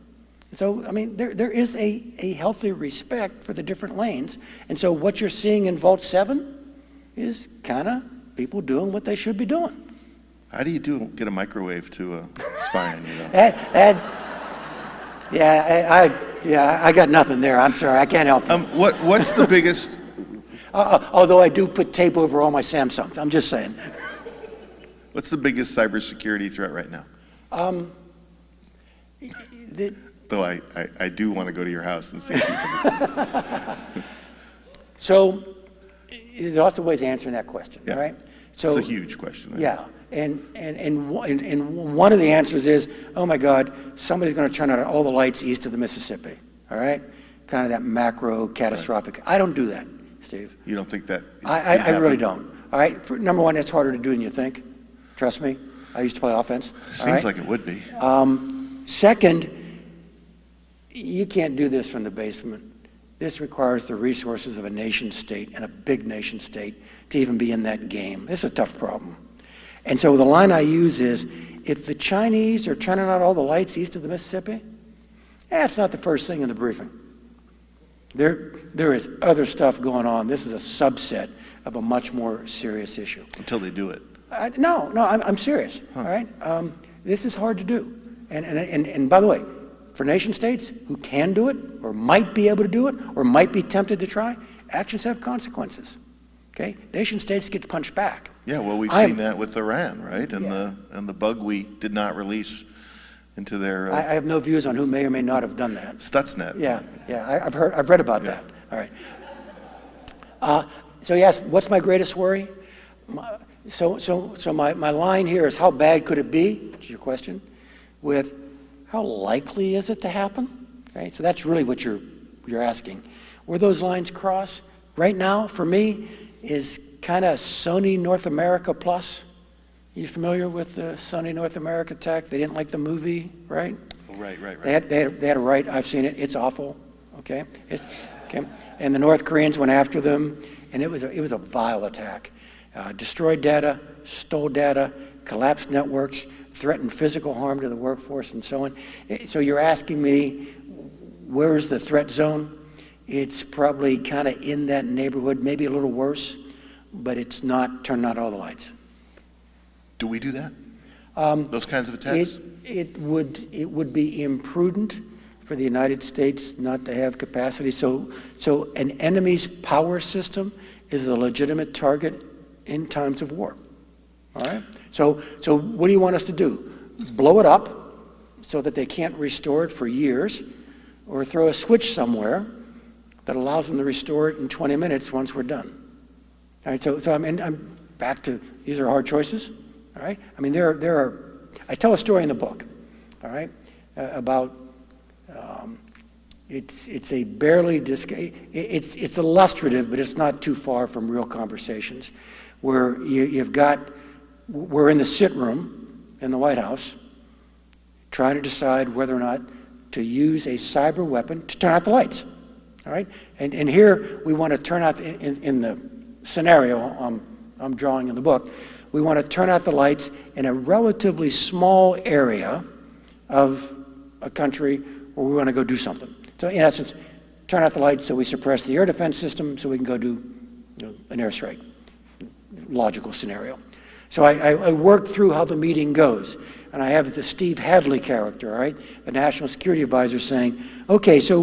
So, I mean, there is a healthy respect for the different lanes. And so what you're seeing in Vault 7 is kind of people doing what they should be doing. How do you get a microwave to spy on you, though? I got nothing there. I'm sorry, I can't help you. What's the biggest... although I do put tape over all my Samsungs, I'm just saying. What's the biggest cybersecurity threat right now? Though I do want to go to your house and see people. So there's lots of ways of answering that question, right? So it's a huge question. Right? Yeah, and one of the answers is, oh my God, somebody's going to turn out all the lights east of the Mississippi, all right? Kind of that macro catastrophic. Right. I don't do that, Steve. You don't think that? I really don't. All right, number one, it's harder to do than you think. Trust me, I used to play offense. Seems like it would be. Second, you can't do this from the basement. This requires the resources of a nation state, and a big nation state, to even be in that game. It's a tough problem. And so the line I use is, if the Chinese are turning out all the lights east of the Mississippi, That's not the first thing in the briefing. There is other stuff going on. This is a subset of a much more serious issue. Until they do it. No, I'm serious, all right? This is hard to do. And by the way, for nation states who can do it, or might be able to do it, or might be tempted to try, actions have consequences, okay? Nation states get punched back. Yeah, well, we've seen that with Iran, right? And the bug we did not release into their... I have no views on who may or may not have done that. Stuxnet. Yeah, I've read about that. All right. So you asked, what's my greatest worry? So my line here is, how bad could it be? Which is your question. With how likely is it to happen? Okay, so that's really what you're asking. Where those lines cross right now, for me, is kind of Sony North America plus. You familiar with the Sony North America attack? They didn't like the movie, right? Oh, right. They had a right. I've seen it. It's awful. Okay. Okay. And the North Koreans went after them, and it was a vile attack. Destroyed data, stole data, collapsed networks, threatened physical harm to the workforce, and so on. So you're asking me, where's the threat zone? It's probably kind of in that neighborhood, maybe a little worse, but it's not turning out all the lights. Do we do that? Those kinds of attacks? It would be imprudent for the United States not to have capacity. So an enemy's power system is a legitimate target in times of war. All right? So what do you want us to do? Blow it up so that they can't restore it for years, or throw a switch somewhere that allows them to restore it in 20 minutes once we're done? All right, so I'm back to, these are hard choices, all right? I mean, there are, I tell a story in the book, all right, about, it's a barely, it's illustrative, but it's not too far from real conversations, where we're in the sit room in the White House trying to decide whether or not to use a cyber weapon to turn out the lights, all right? And here we want to turn out, in the scenario I'm drawing in the book, we want to turn out the lights in a relatively small area of a country where we want to go do something. So in essence, turn out the lights so we suppress the air defense system so we can go do an airstrike. Logical scenario. So I worked through how the meeting goes. And I have the Steve Hadley character, all right, the National Security Advisor, saying, okay, so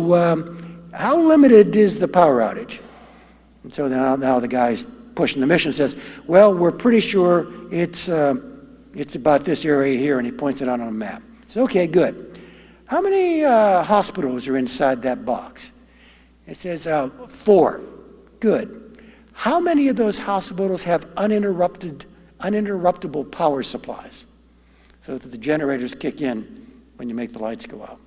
how limited is the power outage? And so now the guy's pushing the mission says, well, we're pretty sure it's about this area here, and he points it out on a map. I said, okay, good. How many hospitals are inside that box? It says 4. Good. How many of those hospitals have uninterruptible power supplies, so that the generators kick in when you make the lights go out?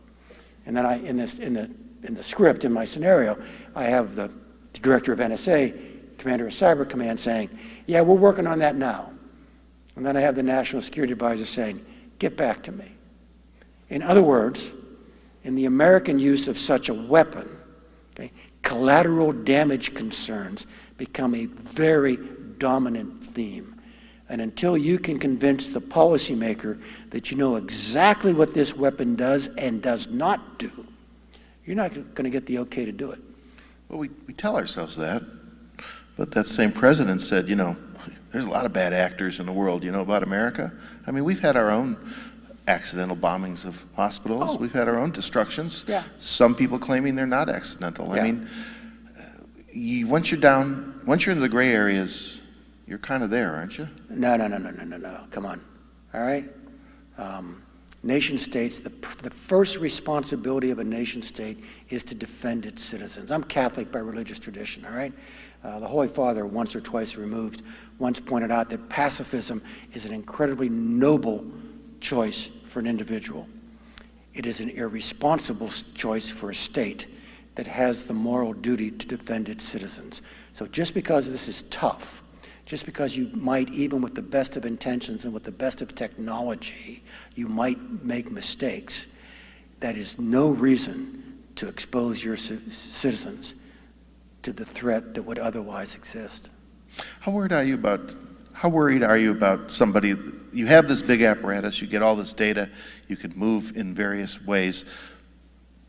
And then in the script, in my scenario, I have the director of NSA, commander of Cyber Command, saying, yeah, we're working on that now. And then I have the National Security Advisor saying, get back to me. In other words, in the American use of such a weapon, okay, collateral damage concerns become a very dominant theme. And until you can convince the policymaker that you know exactly what this weapon does and does not do, you're not going to get the okay to do it. Well, we tell ourselves that, but that same president said, you know, there's a lot of bad actors in the world, you know, about America. I mean, we've had our own accidental bombings of hospitals. We've had our own destructions. Yeah. Some people claiming they're not accidental. Yeah. I mean, once you're in the gray areas, you're kind of there, aren't you? No. Come on. All right? Nation states, the first responsibility of a nation state is to defend its citizens. I'm Catholic by religious tradition, all right? The Holy Father, once or twice removed, once pointed out that pacifism is an incredibly noble choice for an individual. It is an irresponsible choice for a state that has the moral duty to defend its citizens. So just because this is tough, just because you might, even with the best of intentions and with the best of technology, you might make mistakes, that is no reason to expose your citizens to the threat that would otherwise exist. How worried are you about somebody? You have this big apparatus, you get all this data, you could move in various ways.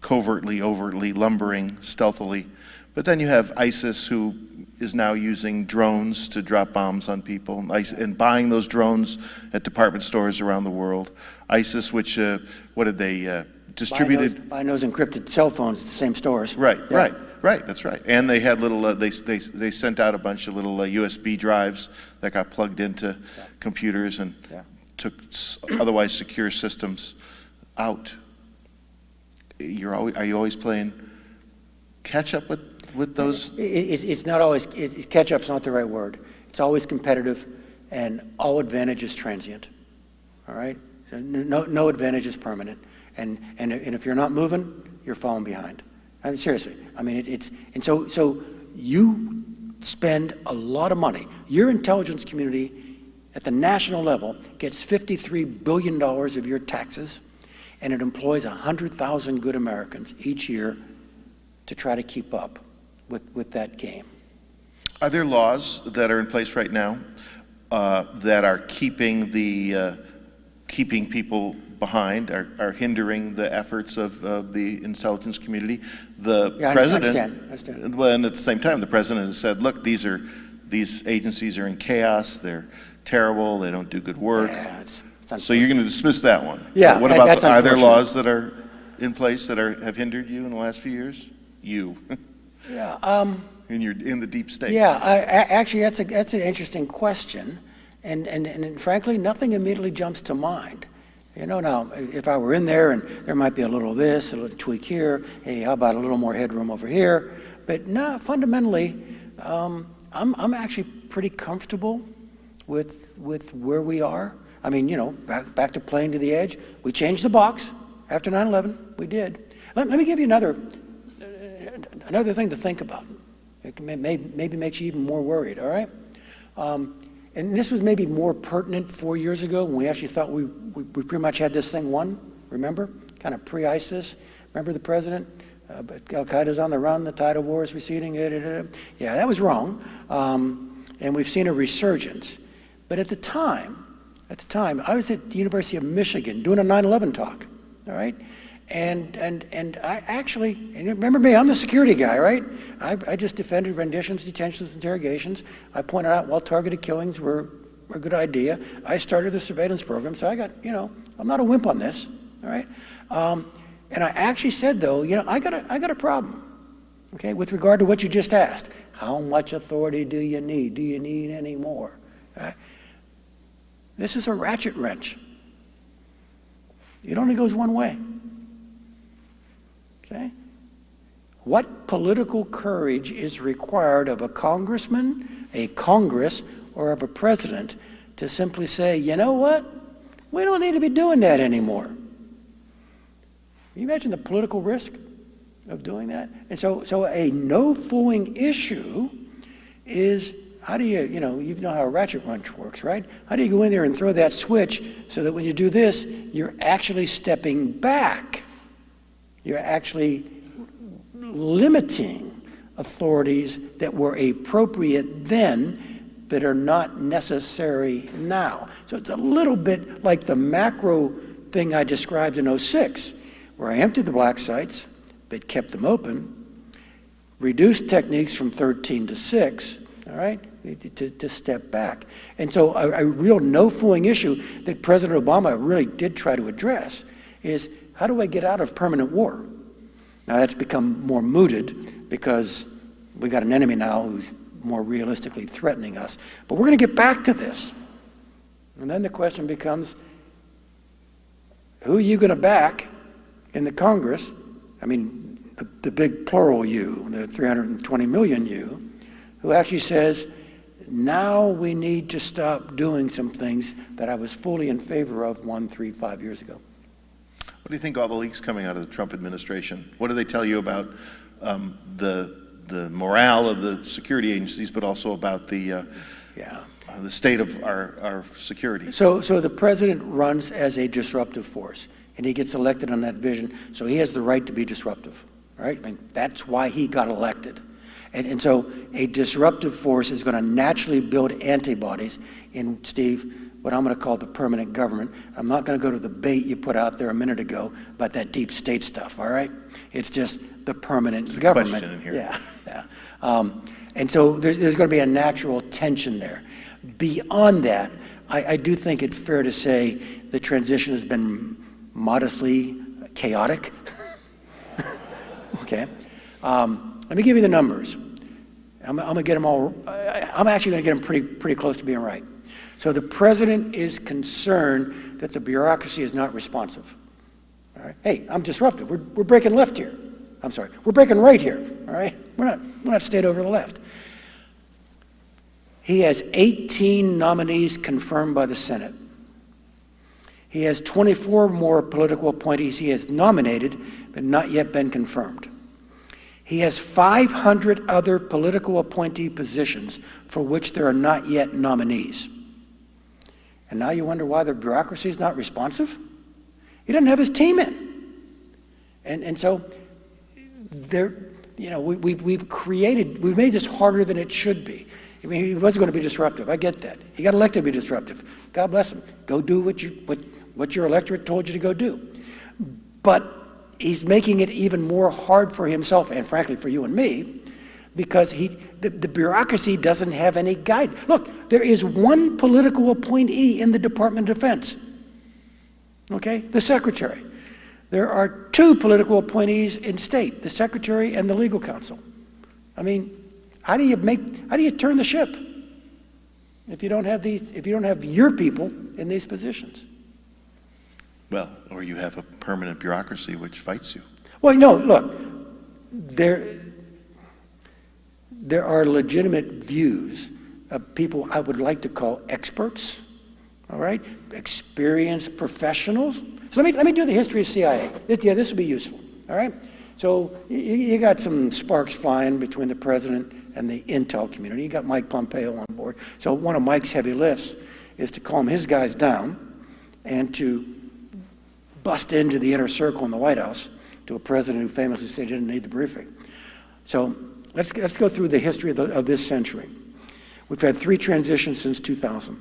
covertly, overtly, lumbering, stealthily. But then you have ISIS, who is now using drones to drop bombs on people, and buying those drones at department stores around the world. ISIS, which, what did they, distributed? Buying those encrypted cell phones at the same stores. Right, yeah. Right, that's right. And they had little, they sent out a bunch of little USB drives that got plugged into computers and took otherwise secure systems out. Are you always playing catch up with those? It's not always, catch up's not the right word. It's always competitive, and all advantage is transient, all right? So no advantage is permanent. And if you're not moving, you're falling behind. I mean, seriously, I mean, so you spend a lot of money. Your intelligence community at the national level gets $53 billion of your taxes, and it employs 100,000 good Americans each year to try to keep up with that game. Are there laws that are in place right now that are keeping people behind, are hindering the efforts of the intelligence community? The president, I understand. Well, and at the same time, the president has said, look, these agencies are in chaos, they're terrible, they don't do good work. Yeah, so you're going to dismiss that one? Yeah, what about are there unfortunate. laws that are in place that have hindered you in the last few years? You. Yeah. And you're in the deep state. Yeah, actually, that's an interesting question, and frankly, nothing immediately jumps to mind. You know, now, if I were in there and there might be a little this, a little tweak here, hey, how about a little more headroom over here? But no, fundamentally, I'm actually pretty comfortable with where we are. I mean, you know, back to playing to the edge. We changed the box after 9/11. We did. Let me give you another thing to think about. It maybe makes you even more worried, all right? And this was maybe more pertinent 4 years ago when we actually thought we pretty much had this thing won, remember? Kind of pre-ISIS. Remember the president? Al-Qaeda's on the run, the tide of war is receding. Yeah, that was wrong. And we've seen a resurgence. But at the time, I was at the University of Michigan doing a 9/11 talk, all right? And I actually, and remember me, I'm the security guy, right? I just defended renditions, detentions, interrogations. I pointed out well-targeted killings were a good idea. I started the surveillance program, so I got, you know, I'm not a wimp on this, all right? And I actually said, though, you know, I got a problem, okay, with regard to what you just asked. How much authority do you need? Do you need any more? Okay? This is a ratchet wrench. It only goes one way. Okay? What political courage is required of a congressman, a Congress, or of a president to simply say, you know what? We don't need to be doing that anymore. Can you imagine the political risk of doing that? And so a no-fooling issue is, how do you know how a ratchet wrench works, right? How do you go in there and throw that switch so that when you do this, you're actually stepping back? You're actually limiting authorities that were appropriate then, but are not necessary now. So it's a little bit like the macro thing I described in '06, where I emptied the black sites, but kept them open, reduced techniques from 13 to 6, all right, to step back. And so a real no-fooling issue that President Obama really did try to address is, how do I get out of permanent war? Now that's become more mooted because we got an enemy now who's more realistically threatening us. But we're going to get back to this. And then the question becomes, who are you going to back in the Congress? I mean, the big plural you, the 320 million you, who actually says, now we need to stop doing some things that I was fully in favor of 1, 3, 5 years ago. What do you think all the leaks coming out of the Trump administration? What do they tell you about the morale of the security agencies, but also about the state of our security? So the president runs as a disruptive force, and he gets elected on that vision, so he has the right to be disruptive, right? I mean, that's why he got elected. And so a disruptive force is going to naturally build antibodies in, Steve, what I'm going to call the permanent government. I'm not going to go to the bait you put out there a minute ago about that deep state stuff, all right? It's just the permanent government. Question in here. Yeah. And so there's going to be a natural tension there. Beyond that, I do think it's fair to say the transition has been modestly chaotic. Okay. Let me give you the numbers. I'm going to get them all. I'm actually going to get them pretty close to being right. So the president is concerned that the bureaucracy is not responsive. All right. Hey, I'm disruptive. We're breaking left here. I'm sorry. We're breaking right here. All right. We're not staying over the left. He has 18 nominees confirmed by the Senate. He has 24 more political appointees he has nominated, but not yet been confirmed. He has 500 other political appointee positions for which there are not yet nominees. And now you wonder why the bureaucracy is not responsive? He doesn't have his team in. And so there, we've made this harder than it should be. I mean, he wasn't going to be disruptive. I get that. He got elected to be disruptive. God bless him. Go do what your electorate told you to go do. But he's making it even more hard for himself and, frankly, for you and me, because the bureaucracy doesn't have any guide. Look, there is one political appointee in the Department of Defense, okay, the secretary. There are 2 political appointees in state, the secretary and the legal counsel. I mean, how do you turn the ship if you don't have your people in these positions? Well, or you have a permanent bureaucracy which fights you. Well, no, look, there are legitimate views of people I would like to call experts, all right? Experienced professionals. So let me do the history of CIA. This will be useful, all right? So you got some sparks flying between the president and the intel community. You got Mike Pompeo on board. So one of Mike's heavy lifts is to calm his guys down and to bust into the inner circle in the White House to a president who famously said he didn't need the briefing. So let's go through the history of this century. We've had 3 transitions since 2000.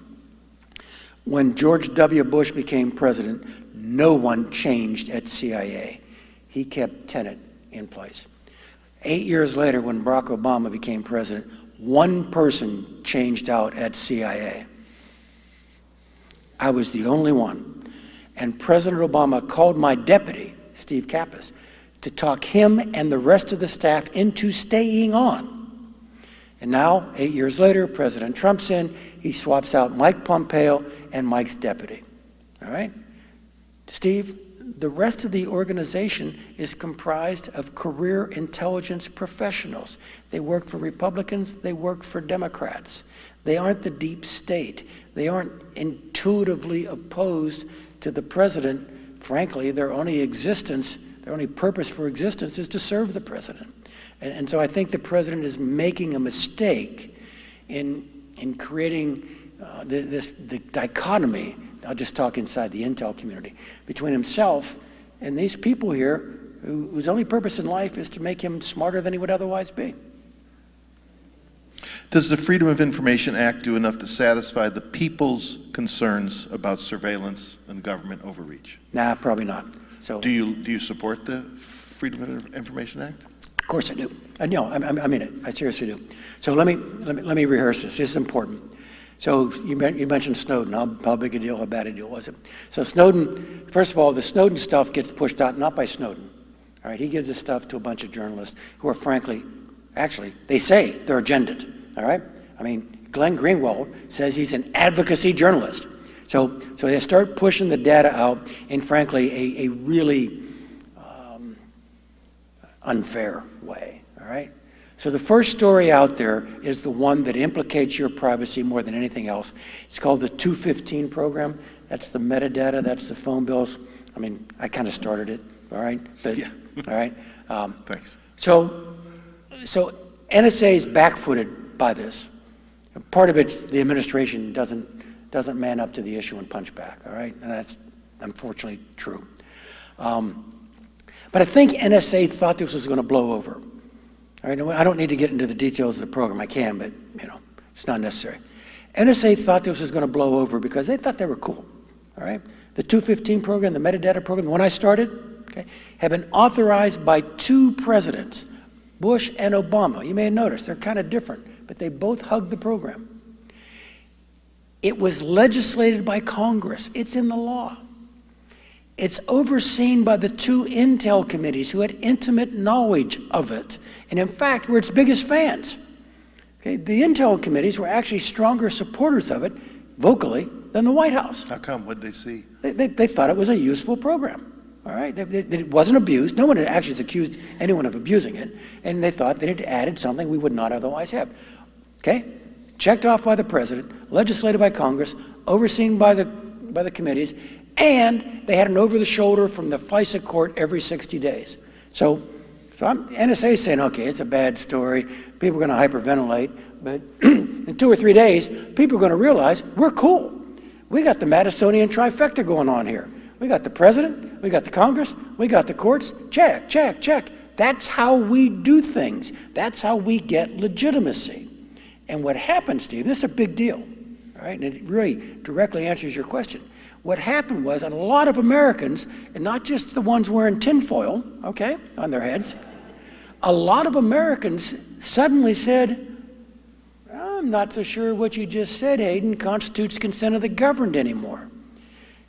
When George W. Bush became president, no one changed at CIA. He kept tenet in place. 8 years later, when Barack Obama became president, 1 person changed out at CIA. I was the only one. And President Obama called my deputy, Steve Kappas, to talk him and the rest of the staff into staying on. And now, 8 years later, President Trump's in. He swaps out Mike Pompeo and Mike's deputy. All right? Steve, the rest of the organization is comprised of career intelligence professionals. They work for Republicans, they work for Democrats. They aren't the deep state. They aren't intuitively opposed to the president. Frankly, their only purpose for existence is to serve the president. And so I think the president is making a mistake in creating the dichotomy, I'll just talk inside the intel community, between himself and these people here whose only purpose in life is to make him smarter than he would otherwise be. Does the Freedom of Information Act do enough to satisfy the people's concerns about surveillance and government overreach? Nah, probably not. So, do you support the Freedom of Information Act? Of course I do. I mean it. I seriously do. So let me rehearse this. This is important. So you mentioned Snowden. How big a deal, how bad a deal was it? So Snowden, first of all, the Snowden stuff gets pushed out not by Snowden. All right, he gives this stuff to a bunch of journalists who are frankly, actually, they say they're agendaed. All right? I mean, Glenn Greenwald says he's an advocacy journalist. So they start pushing the data out in, frankly, a really unfair way. All right? So the first story out there is the one that implicates your privacy more than anything else. It's called the 215 program. That's the metadata. That's the phone bills. I mean, I kind of started it. All right? Yeah. All right? Thanks. So NSA is back-footed by this. Part of it's the administration doesn't man up to the issue and punch back, all right? And that's unfortunately true. But I think NSA thought this was going to blow over. All right, I don't need to get into the details of the program. I can, but it's not necessary. NSA thought this was going to blow over because they thought they were cool, all right? The 215 program, the metadata program, when I started, okay, had been authorized by 2 presidents, Bush and Obama. You may have noticed they're kind of different, but they both hugged the program. It was legislated by Congress. It's in the law. It's overseen by the 2 Intel committees who had intimate knowledge of it, and in fact were its biggest fans. Okay, the Intel committees were actually stronger supporters of it, vocally, than the White House. How come? What did they see? They thought it was a useful program, all right? It wasn't abused. No one had actually accused anyone of abusing it, and they thought that it added something we would not otherwise have. Okay? Checked off by the president, legislated by Congress, overseen by the committees, and they had an over-the-shoulder from the FISA court every 60 days. So NSA is saying, okay, it's a bad story. People are going to hyperventilate, but in 2 or 3 days, people are going to realize we're cool. We got the Madisonian trifecta going on here. We got the president, we got the Congress, we got the courts. Check, check, check. That's how we do things. That's how we get legitimacy. And what happens, Steve, this is a big deal, all right? And it really directly answers your question. What happened was, and a lot of Americans, and not just the ones wearing tinfoil, okay, on their heads, a lot of Americans suddenly said, I'm not so sure what you just said, Hayden, constitutes consent of the governed anymore.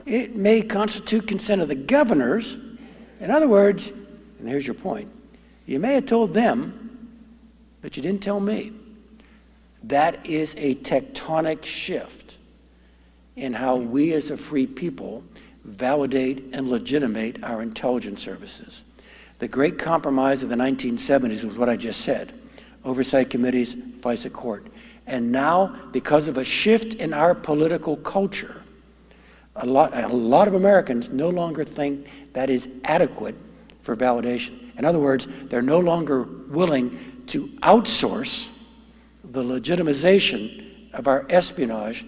It may constitute consent of the governors. In other words, and here's your point, you may have told them, but you didn't tell me. That is a tectonic shift in how we as a free people validate and legitimate our intelligence services. The great compromise of the 1970s was what I just said. Oversight committees, FISA court. And now, because of a shift in our political culture, a lot of Americans no longer think that is adequate for validation. In other words, they're no longer willing to outsource the legitimization of our espionage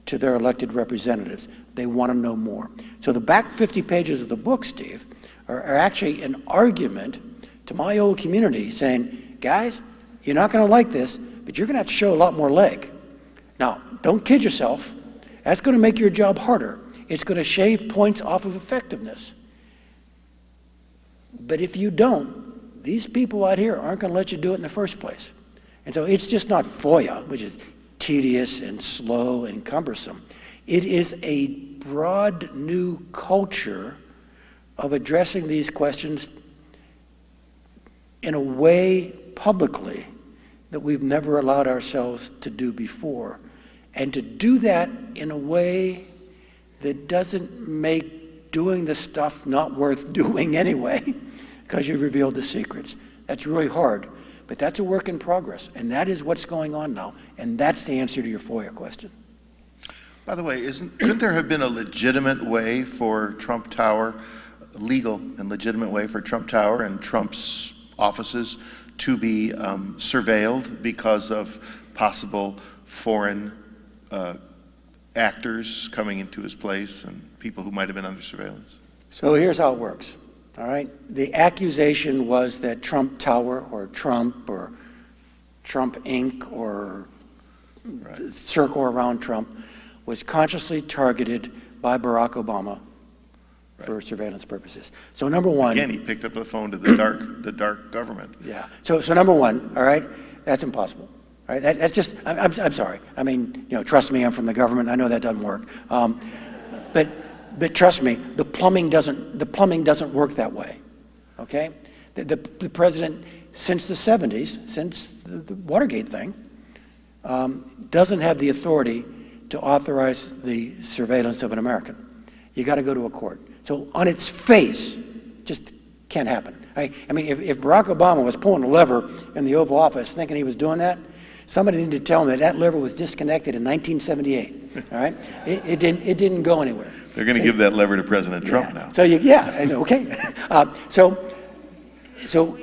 to their elected representatives. They want to know more. So the back 50 pages of the book, Steve, are actually an argument to my old community saying, guys, you're not going to like this, but you're going to have to show a lot more leg. Now, don't kid yourself. That's going to make your job harder. It's going to shave points off of effectiveness. But if you don't, these people out here aren't going to let you do it in the first place. And so it's just not FOIA, which is tedious and slow and cumbersome. It is a broad new culture of addressing these questions in a way publicly that we've never allowed ourselves to do before. And to do that in a way that doesn't make doing the stuff not worth doing anyway, because you've revealed the secrets. That's really hard, but that's a work in progress, and that is what's going on now, and that's the answer to your FOIA question. By the way, couldn't there have been a legitimate way for Trump Tower, legal and legitimate way for Trump Tower and Trump's offices to be surveilled because of possible foreign actors coming into his place and people who might have been under surveillance? So here's how it works, all right? The accusation was that Trump Tower or Trump Inc. or the circle around Trump was consciously targeted by Barack Obama for surveillance purposes. So number one— Again, he picked up the phone to the dark government. Yeah, so number one, all right, that's impossible. All right, that's just, I'm sorry. I mean, you know, trust me, I'm from the government. I know that doesn't work. But trust me, the plumbing doesn't work that way. Okay, the president since the 70s, since the Watergate thing, doesn't have the authority to authorize the surveillance of an American. You got to go to a court. So on its face, just can't happen. I mean, if Barack Obama was pulling a lever in the Oval Office thinking he was doing that, somebody needed to tell him that lever was disconnected in 1978. All right, it didn't go anywhere. They're going to give that lever to President Trump now. So okay. So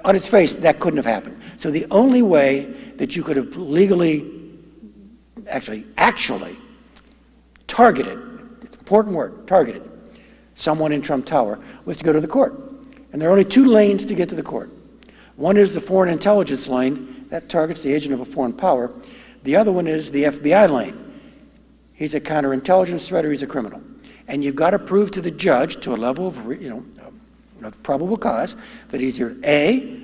on its face, that couldn't have happened. So the only way that you could have legally, actually targeted, important word, targeted someone in Trump Tower was to go to the court. And there are only 2 lanes to get to the court. One is the foreign intelligence lane. That targets the agent of a foreign power. The other one is the FBI lane. He's a counterintelligence threat or he's a criminal. And you've got to prove to the judge, to a level of, of probable cause, that he's either A,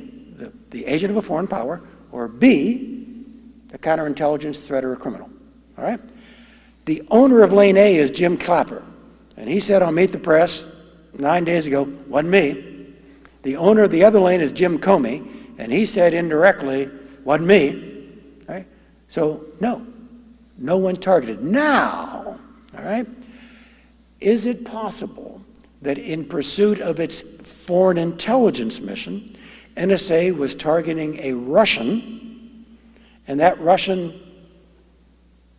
the agent of a foreign power, or B, a counterintelligence threat or a criminal. All right? The owner of Lane A is Jim Clapper. And he said on Meet the Press 9 days ago, wasn't me. The owner of the other lane is Jim Comey. And he said indirectly, wasn't me. All right? So, no one targeted. Now, all right, is it possible that in pursuit of its foreign intelligence mission, NSA was targeting a Russian, and that Russian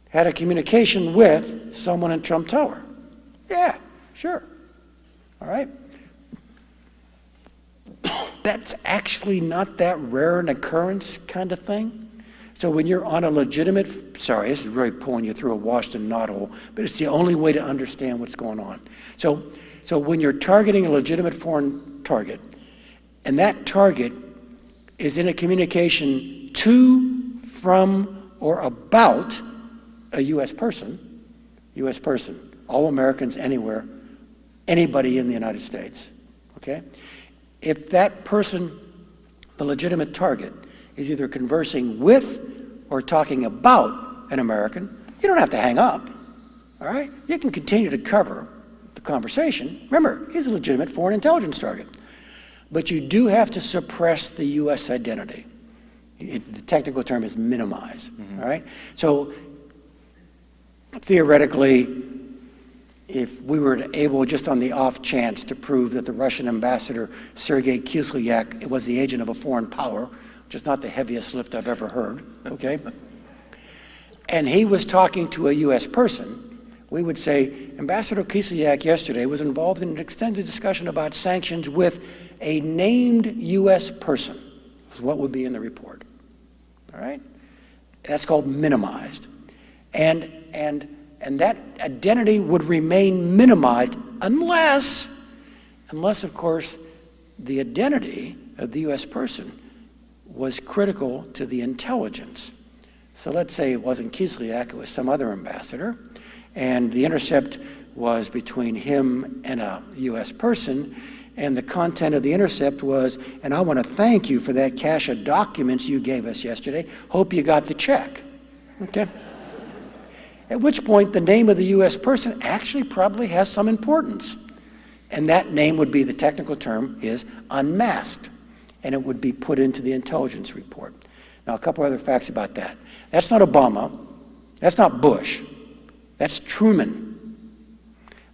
had a communication with someone in Trump Tower? Yeah, sure. All right. That's actually not that rare an occurrence kind of thing. So when you're on a legitimate, sorry, this is really pulling you through a Washington knothole, but it's the only way to understand what's going on. So when you're targeting a legitimate foreign target, and that target is in a communication to, from, or about a U.S. person, all Americans anywhere, anybody in the United States, okay? If that person, the legitimate target, is either conversing with or talking about an American, you don't have to hang up, all right? You can continue to cover the conversation. Remember, he's a legitimate foreign intelligence target. But you do have to suppress the U.S. identity. The technical term is minimize, all right? So theoretically, if we were able, just on the off chance, to prove that the Russian ambassador, Sergei Kislyak, was the agent of a foreign power, which is not the heaviest lift I've ever heard, okay? And he was talking to a U.S. person, we would say, Ambassador Kislyak yesterday was involved in an extended discussion about sanctions with a named U.S. person, is what would be in the report, all right? That's called minimized. And that identity would remain minimized unless, of course, the identity of the U.S. person was critical to the intelligence. So let's say it wasn't Kislyak, it was some other ambassador, and the intercept was between him and a U.S. person, and the content of the intercept was, and I want to thank you for that cache of documents you gave us yesterday. Hope you got the check, okay? At which point the name of the U.S. person actually probably has some importance. And that name would be, the technical term is unmasked. And it would be put into the intelligence report. Now, a couple other facts about that. That's not Obama. That's not Bush. That's Truman.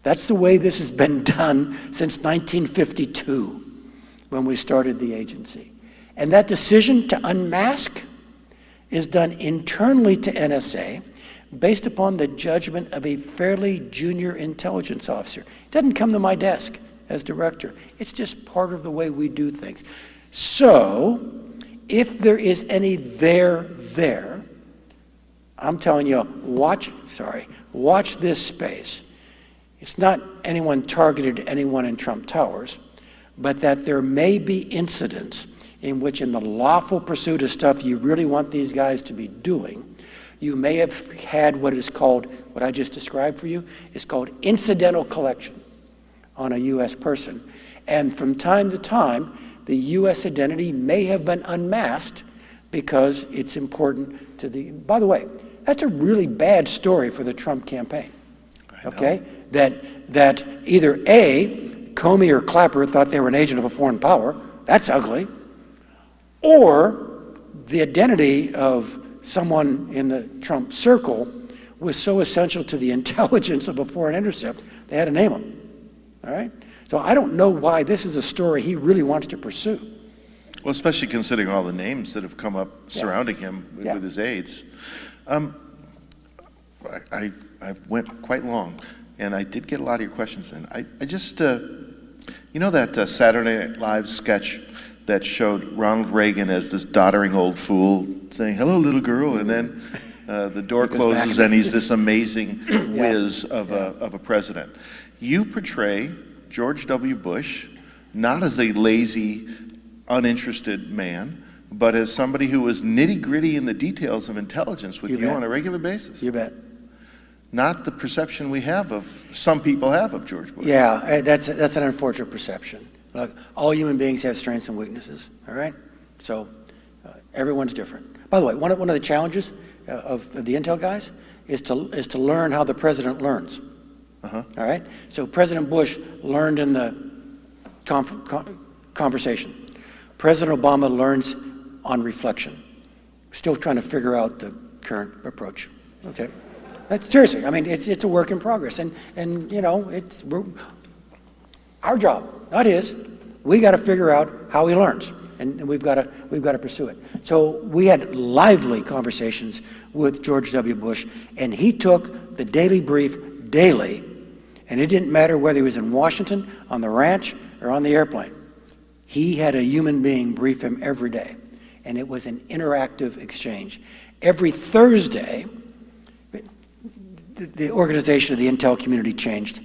That's the way this has been done since 1952, when we started the agency. And that decision to unmask is done internally to NSA, based upon the judgment of a fairly junior intelligence officer. It doesn't come to my desk as director. It's just part of the way we do things. So, if there is any there, I'm telling you, watch this space. It's not anyone targeted anyone in Trump Towers, but that there may be incidents in which, in the lawful pursuit of stuff you really want these guys to be doing, you may have had what is called, what I just described for you, is called incidental collection on a U.S. person. And from time to time, the U.S. identity may have been unmasked because it's important to the, by the way, that's a really bad story for the Trump campaign, okay? That either A, Comey or Clapper thought they were an agent of a foreign power, that's ugly, or the identity of someone in the Trump circle was so essential to the intelligence of a foreign intercept, they had to name him, all right? So I don't know why this is a story he really wants to pursue. Well, especially considering all the names that have come up surrounding him with his aides. I went quite long, and I did get a lot of your questions in. I just, you know that Saturday Night Live sketch that showed Ronald Reagan as this doddering old fool saying, "Hello, little girl," and then the door closes and he's this amazing whiz of a president. You portray George W. Bush not as a lazy, uninterested man, but as somebody who was nitty-gritty in the details of intelligence with you on a regular basis. You bet. Not the perception we have some people have of George Bush. Yeah, that's an unfortunate perception. Look, all human beings have strengths and weaknesses, all right? So everyone's different. By the way, one of the challenges of the Intel guys is to learn how the president learns. All right? So President Bush learned in the conversation. President Obama learns on reflection. Still trying to figure out the current approach, okay? Seriously, I mean, it's a work in progress. And you know, it's our job, not his. We got to figure out how he learns, and we've got to pursue it. So we had lively conversations with George W. Bush, and he took the daily brief daily, and it didn't matter whether he was in Washington, on the ranch, or on the airplane. He had a human being brief him every day, and it was an interactive exchange. Every Thursday, the organization of the Intel community changed.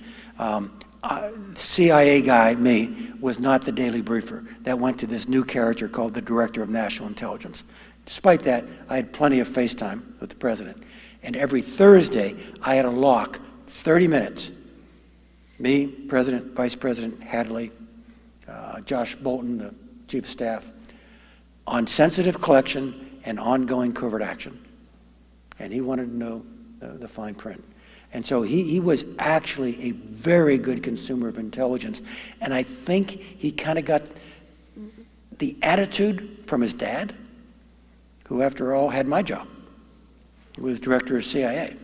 CIA guy, me, was not the daily briefer. That went to this new character called the Director of National Intelligence. Despite that, I had plenty of FaceTime with the president. And every Thursday, I had a lock, 30 minutes. Me, President, Vice President Hadley, Josh Bolton, the Chief of Staff, on sensitive collection and ongoing covert action. And he wanted to know the fine print. And so he was actually a very good consumer of intelligence. And I think he kind of got the attitude from his dad, who after all had my job. He was director of CIA.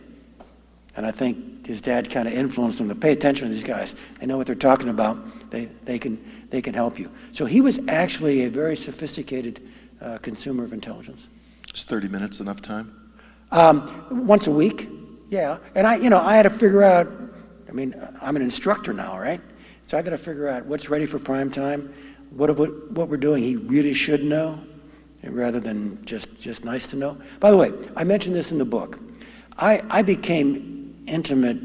And I think his dad kind of influenced him to pay attention to these guys. They know what they're talking about. They can help you. So he was actually a very sophisticated consumer of intelligence. Is 30 minutes enough time? Once a week. Yeah, and I had to figure out, I mean, I'm an instructor now, right? So I got to figure out what's ready for prime time, what we're doing he really should know, rather than just nice to know. By the way, I mentioned this in the book. I became intimate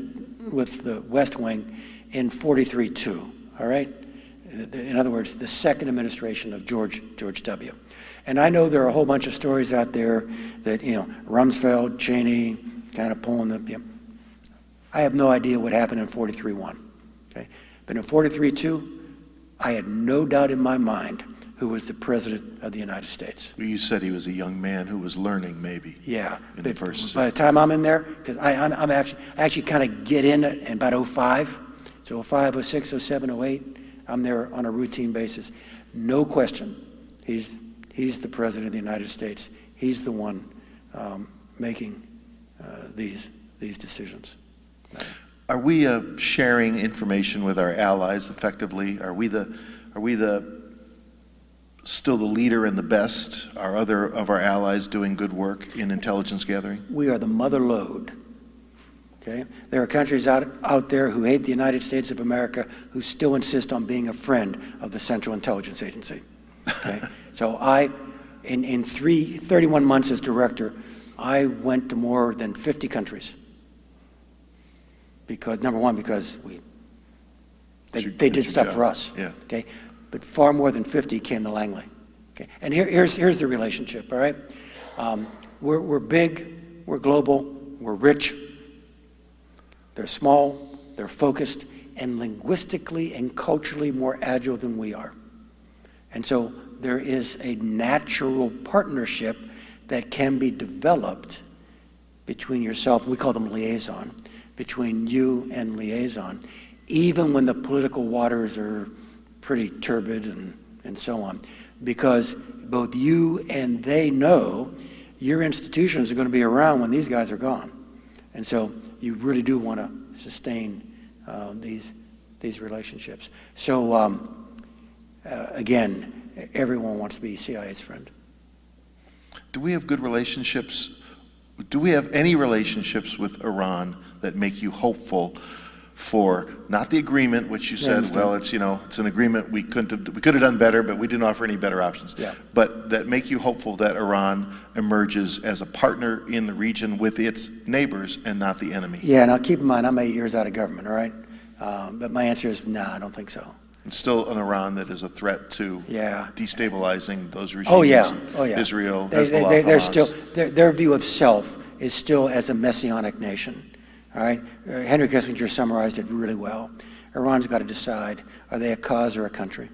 with the West Wing in 43-2, all right? In other words, the second administration of George W. And I know there are a whole bunch of stories out there that, Rumsfeld, Cheney, kind of pulling the, I have no idea what happened in 43-1, okay? But in 43-2, I had no doubt in my mind who was the President of the United States. You said he was a young man who was learning, maybe. Yeah. In the first. By the time I'm in there, because I actually kind of get in at about 05, so 05, 06, 07, 08, I'm there on a routine basis. No question, he's the President of the United States. He's the one making these decisions. Are we sharing information with our allies effectively? Are we still the leader and the best? Are other of our allies doing good work in intelligence gathering? We are the mother lode. Okay? There are countries out there who hate the United States of America who still insist on being a friend of the Central Intelligence Agency. Okay? So in 31 months as director, I went to more than 50 countries. Because, number one, because they did stuff for us. Yeah. Okay? But far more than 50 came to Langley. Okay? And here's the relationship, all right? We're big, we're global, we're rich. They're small, they're focused, and linguistically and culturally more agile than we are. And so there is a natural partnership that can be developed between yourself, we call them liaison, between you and liaison, even when the political waters are pretty turbid and so on, because both you and they know your institutions are going to be around when these guys are gone. And so you really do want to sustain these relationships. So again, everyone wants to be CIA's friend. Do we have good relationships? Do we have any relationships with Iran that make you hopeful for not the agreement, which you said, well, it's an agreement we could have done better, but we didn't offer any better options. Yeah. But that make you hopeful that Iran emerges as a partner in the region with its neighbors and not the enemy? Yeah, now keep in mind, I'm 8 years out of government, all right? But my answer is no, I don't think so. It's still an Iran that is a threat to destabilizing those regimes. Oh yeah, oh yeah. Israel, they're Hezbollah, still Hamas. their view of self is still as a messianic nation. All right, Henry Kissinger summarized it really well. Iran's got to decide: are they a cause or a country?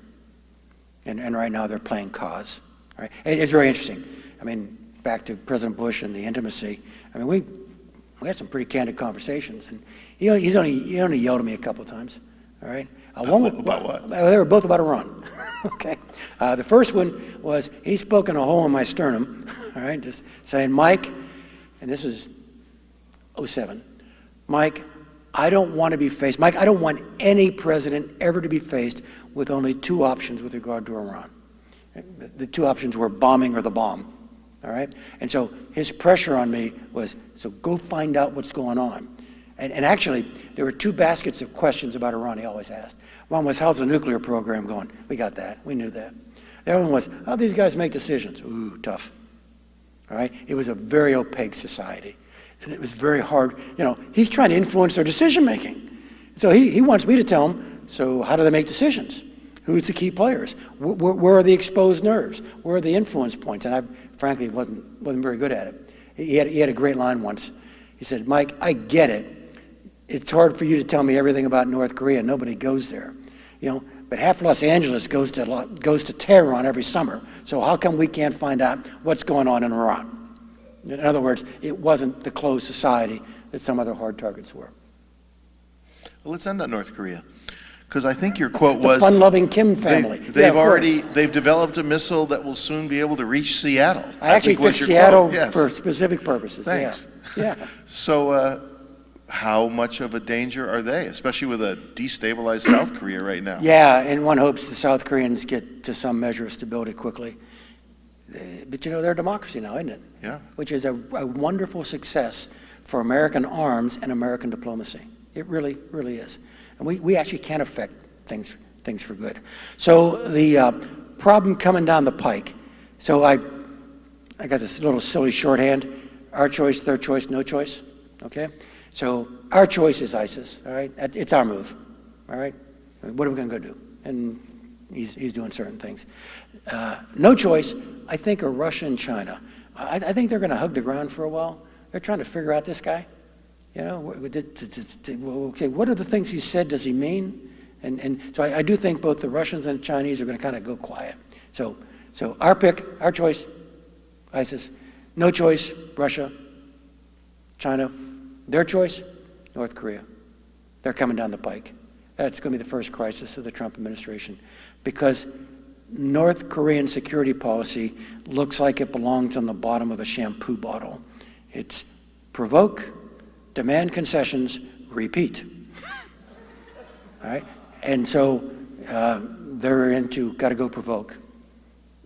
And right now they're playing cause. All right, it's very interesting. I mean, back to President Bush and the intimacy. I mean, we had some pretty candid conversations, and he only yelled at me a couple of times. All right. About what? They were both about Iran. Okay. The first one was he spoke in a hole in my sternum. All right, just saying, Mike, and this is 07. Mike, I don't want to be faced. Mike, I don't want any president ever to be faced with only two options with regard to Iran. The two options were bombing or the bomb. All right. And so his pressure on me was, so go find out what's going on. And actually, there were two baskets of questions about Iran he always asked. One was, how's the nuclear program going? We got that. We knew that. The other one was, how do these guys make decisions? Ooh, tough. All right? It was a very opaque society. And it was very hard. You know, he's trying to influence their decision-making. So he wants me to tell him, so how do they make decisions? Who's the key players? Where are the exposed nerves? Where are the influence points? And I, frankly, wasn't very good at it. He had a great line once. He said, Mike, I get it. It's hard for you to tell me everything about North Korea. Nobody goes there, you know. But half Los Angeles goes to Tehran every summer. So how come we can't find out what's going on in Iran? In other words, it wasn't the closed society that some other hard targets were. Well, let's end on North Korea, because I think your quote was the fun-loving Kim family. They've developed a missile that will soon be able to reach Seattle. I actually picked Seattle for specific purposes. Thanks. Yeah. So. How much of a danger are they, especially with a destabilized South Korea right now? Yeah, and one hopes the South Koreans get to some measure of stability quickly. But you know, they're a democracy now, isn't it? Yeah. Which is a wonderful success for American arms and American diplomacy. It really, really is. And we actually can affect things for good. So the problem coming down the pike. So I got this little silly shorthand: our choice, their choice, no choice. Okay. So our choice is ISIS, all right? It's our move, all right? What are we going to go do? And he's doing certain things. No choice, I think, are Russia and China. I think they're going to hug the ground for a while. They're trying to figure out this guy. You know, okay, what are the things he said does he mean? And so I do think both the Russians and the Chinese are going to kind of go quiet. So our pick, our choice, ISIS. No choice, Russia, China. Their choice, North Korea. They're coming down the pike. That's going to be the first crisis of the Trump administration, because North Korean security policy looks like it belongs on the bottom of a shampoo bottle. It's provoke, demand concessions, repeat. All right? And so they're into got to go provoke.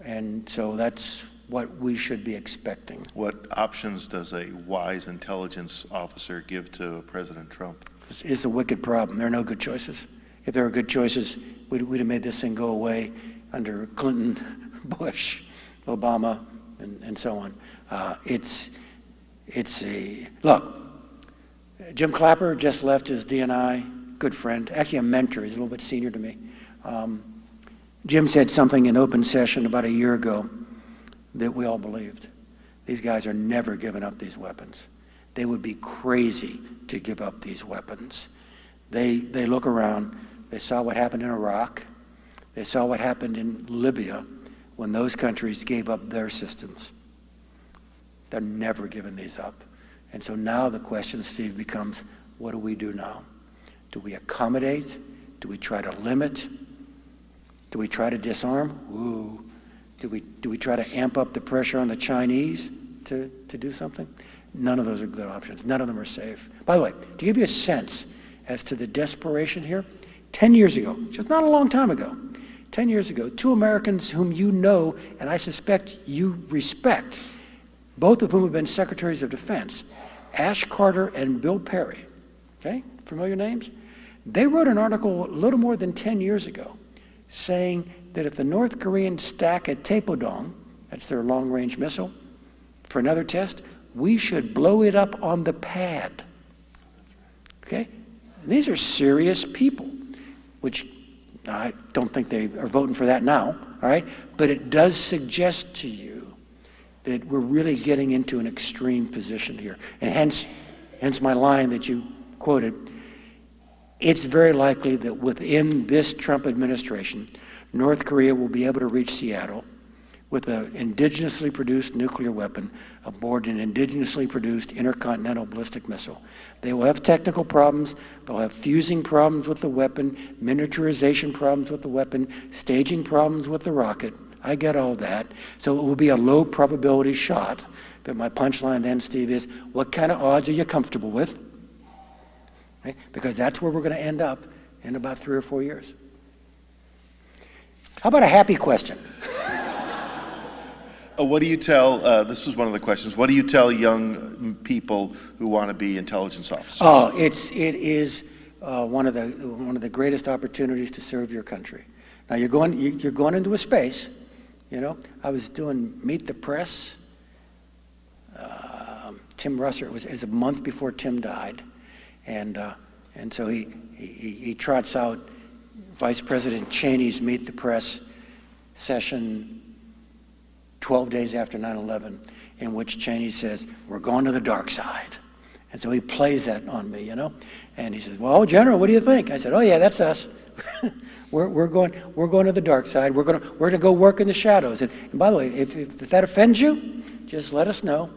And so that's what we should be expecting. What options does a wise intelligence officer give to President Trump? It's a wicked problem. There are no good choices. If there were good choices, we'd have made this thing go away under Clinton, Bush, Obama, and so on. Look, Jim Clapper just left his DNI, good friend, actually a mentor. He's a little bit senior to me. Jim said something in open session about a year ago that we all believed. These guys are never giving up these weapons. They would be crazy to give up these weapons. They look around, they saw what happened in Iraq, they saw what happened in Libya when those countries gave up their systems. They're never giving these up. And so now the question, Steve, becomes, what do we do now? Do we accommodate? Do we try to limit? Do we try to disarm? Ooh. Do we try to amp up the pressure on the Chinese to do something? None of those are good options. None of them are safe. By the way, to give you a sense as to the desperation here, 10 years ago, just not a long time ago, 10 years ago, two Americans whom you know and I suspect you respect, both of whom have been secretaries of defense, Ash Carter and Bill Perry, okay, familiar names? They wrote an article a little more than 10 years ago saying that if the North Koreans stack a Taepodong, that's their long-range missile, for another test, we should blow it up on the pad. Okay? And these are serious people, which I don't think they are voting for that now, all right? But it does suggest to you that we're really getting into an extreme position here. And hence my line that you quoted. It's very likely that within this Trump administration, North Korea will be able to reach Seattle with an indigenously produced nuclear weapon aboard an indigenously produced intercontinental ballistic missile. They will have technical problems, they'll have fusing problems with the weapon, miniaturization problems with the weapon, staging problems with the rocket. I get all that. So it will be a low probability shot. But my punchline then, Steve, is what kind of odds are you comfortable with? Right? Because that's where we're going to end up in about 3 or 4 years. How about a happy question? What do you tell, this was one of the questions, what do you tell young people who want to be intelligence officers? Oh, it is one of the greatest opportunities to serve your country. Now you're going into a space, you know. I was doing Meet the Press. Tim Russer, it was a month before Tim died, and so he trots out Vice President Cheney's Meet the Press session 12 days after 9/11, in which Cheney says, "We're going to the dark side." And so he plays that on me, you know. And he says, "Well, General, what do you think?" I said, "Oh yeah, that's us. we're going to the dark side. We're gonna go work in the shadows." And by the way, if that offends you, just let us know.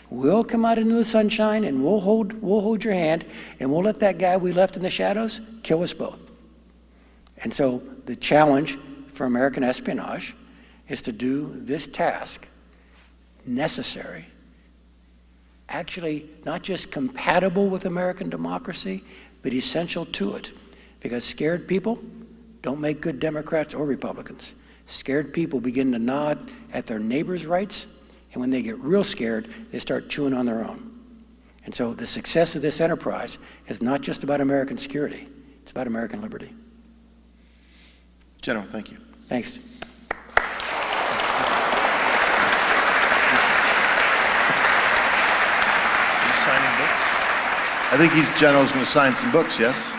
We'll come out into the sunshine and we'll hold your hand, and we'll let that guy we left in the shadows kill us both. And so the challenge for American espionage is to do this task necessary, actually not just compatible with American democracy, but essential to it. Because scared people don't make good Democrats or Republicans. Scared people begin to nod at their neighbors' rights, and when they get real scared, they start chewing on their own. And so the success of this enterprise is not just about American security, it's about American liberty. General, thank you. Thanks. I think General's going to sign some books, yes?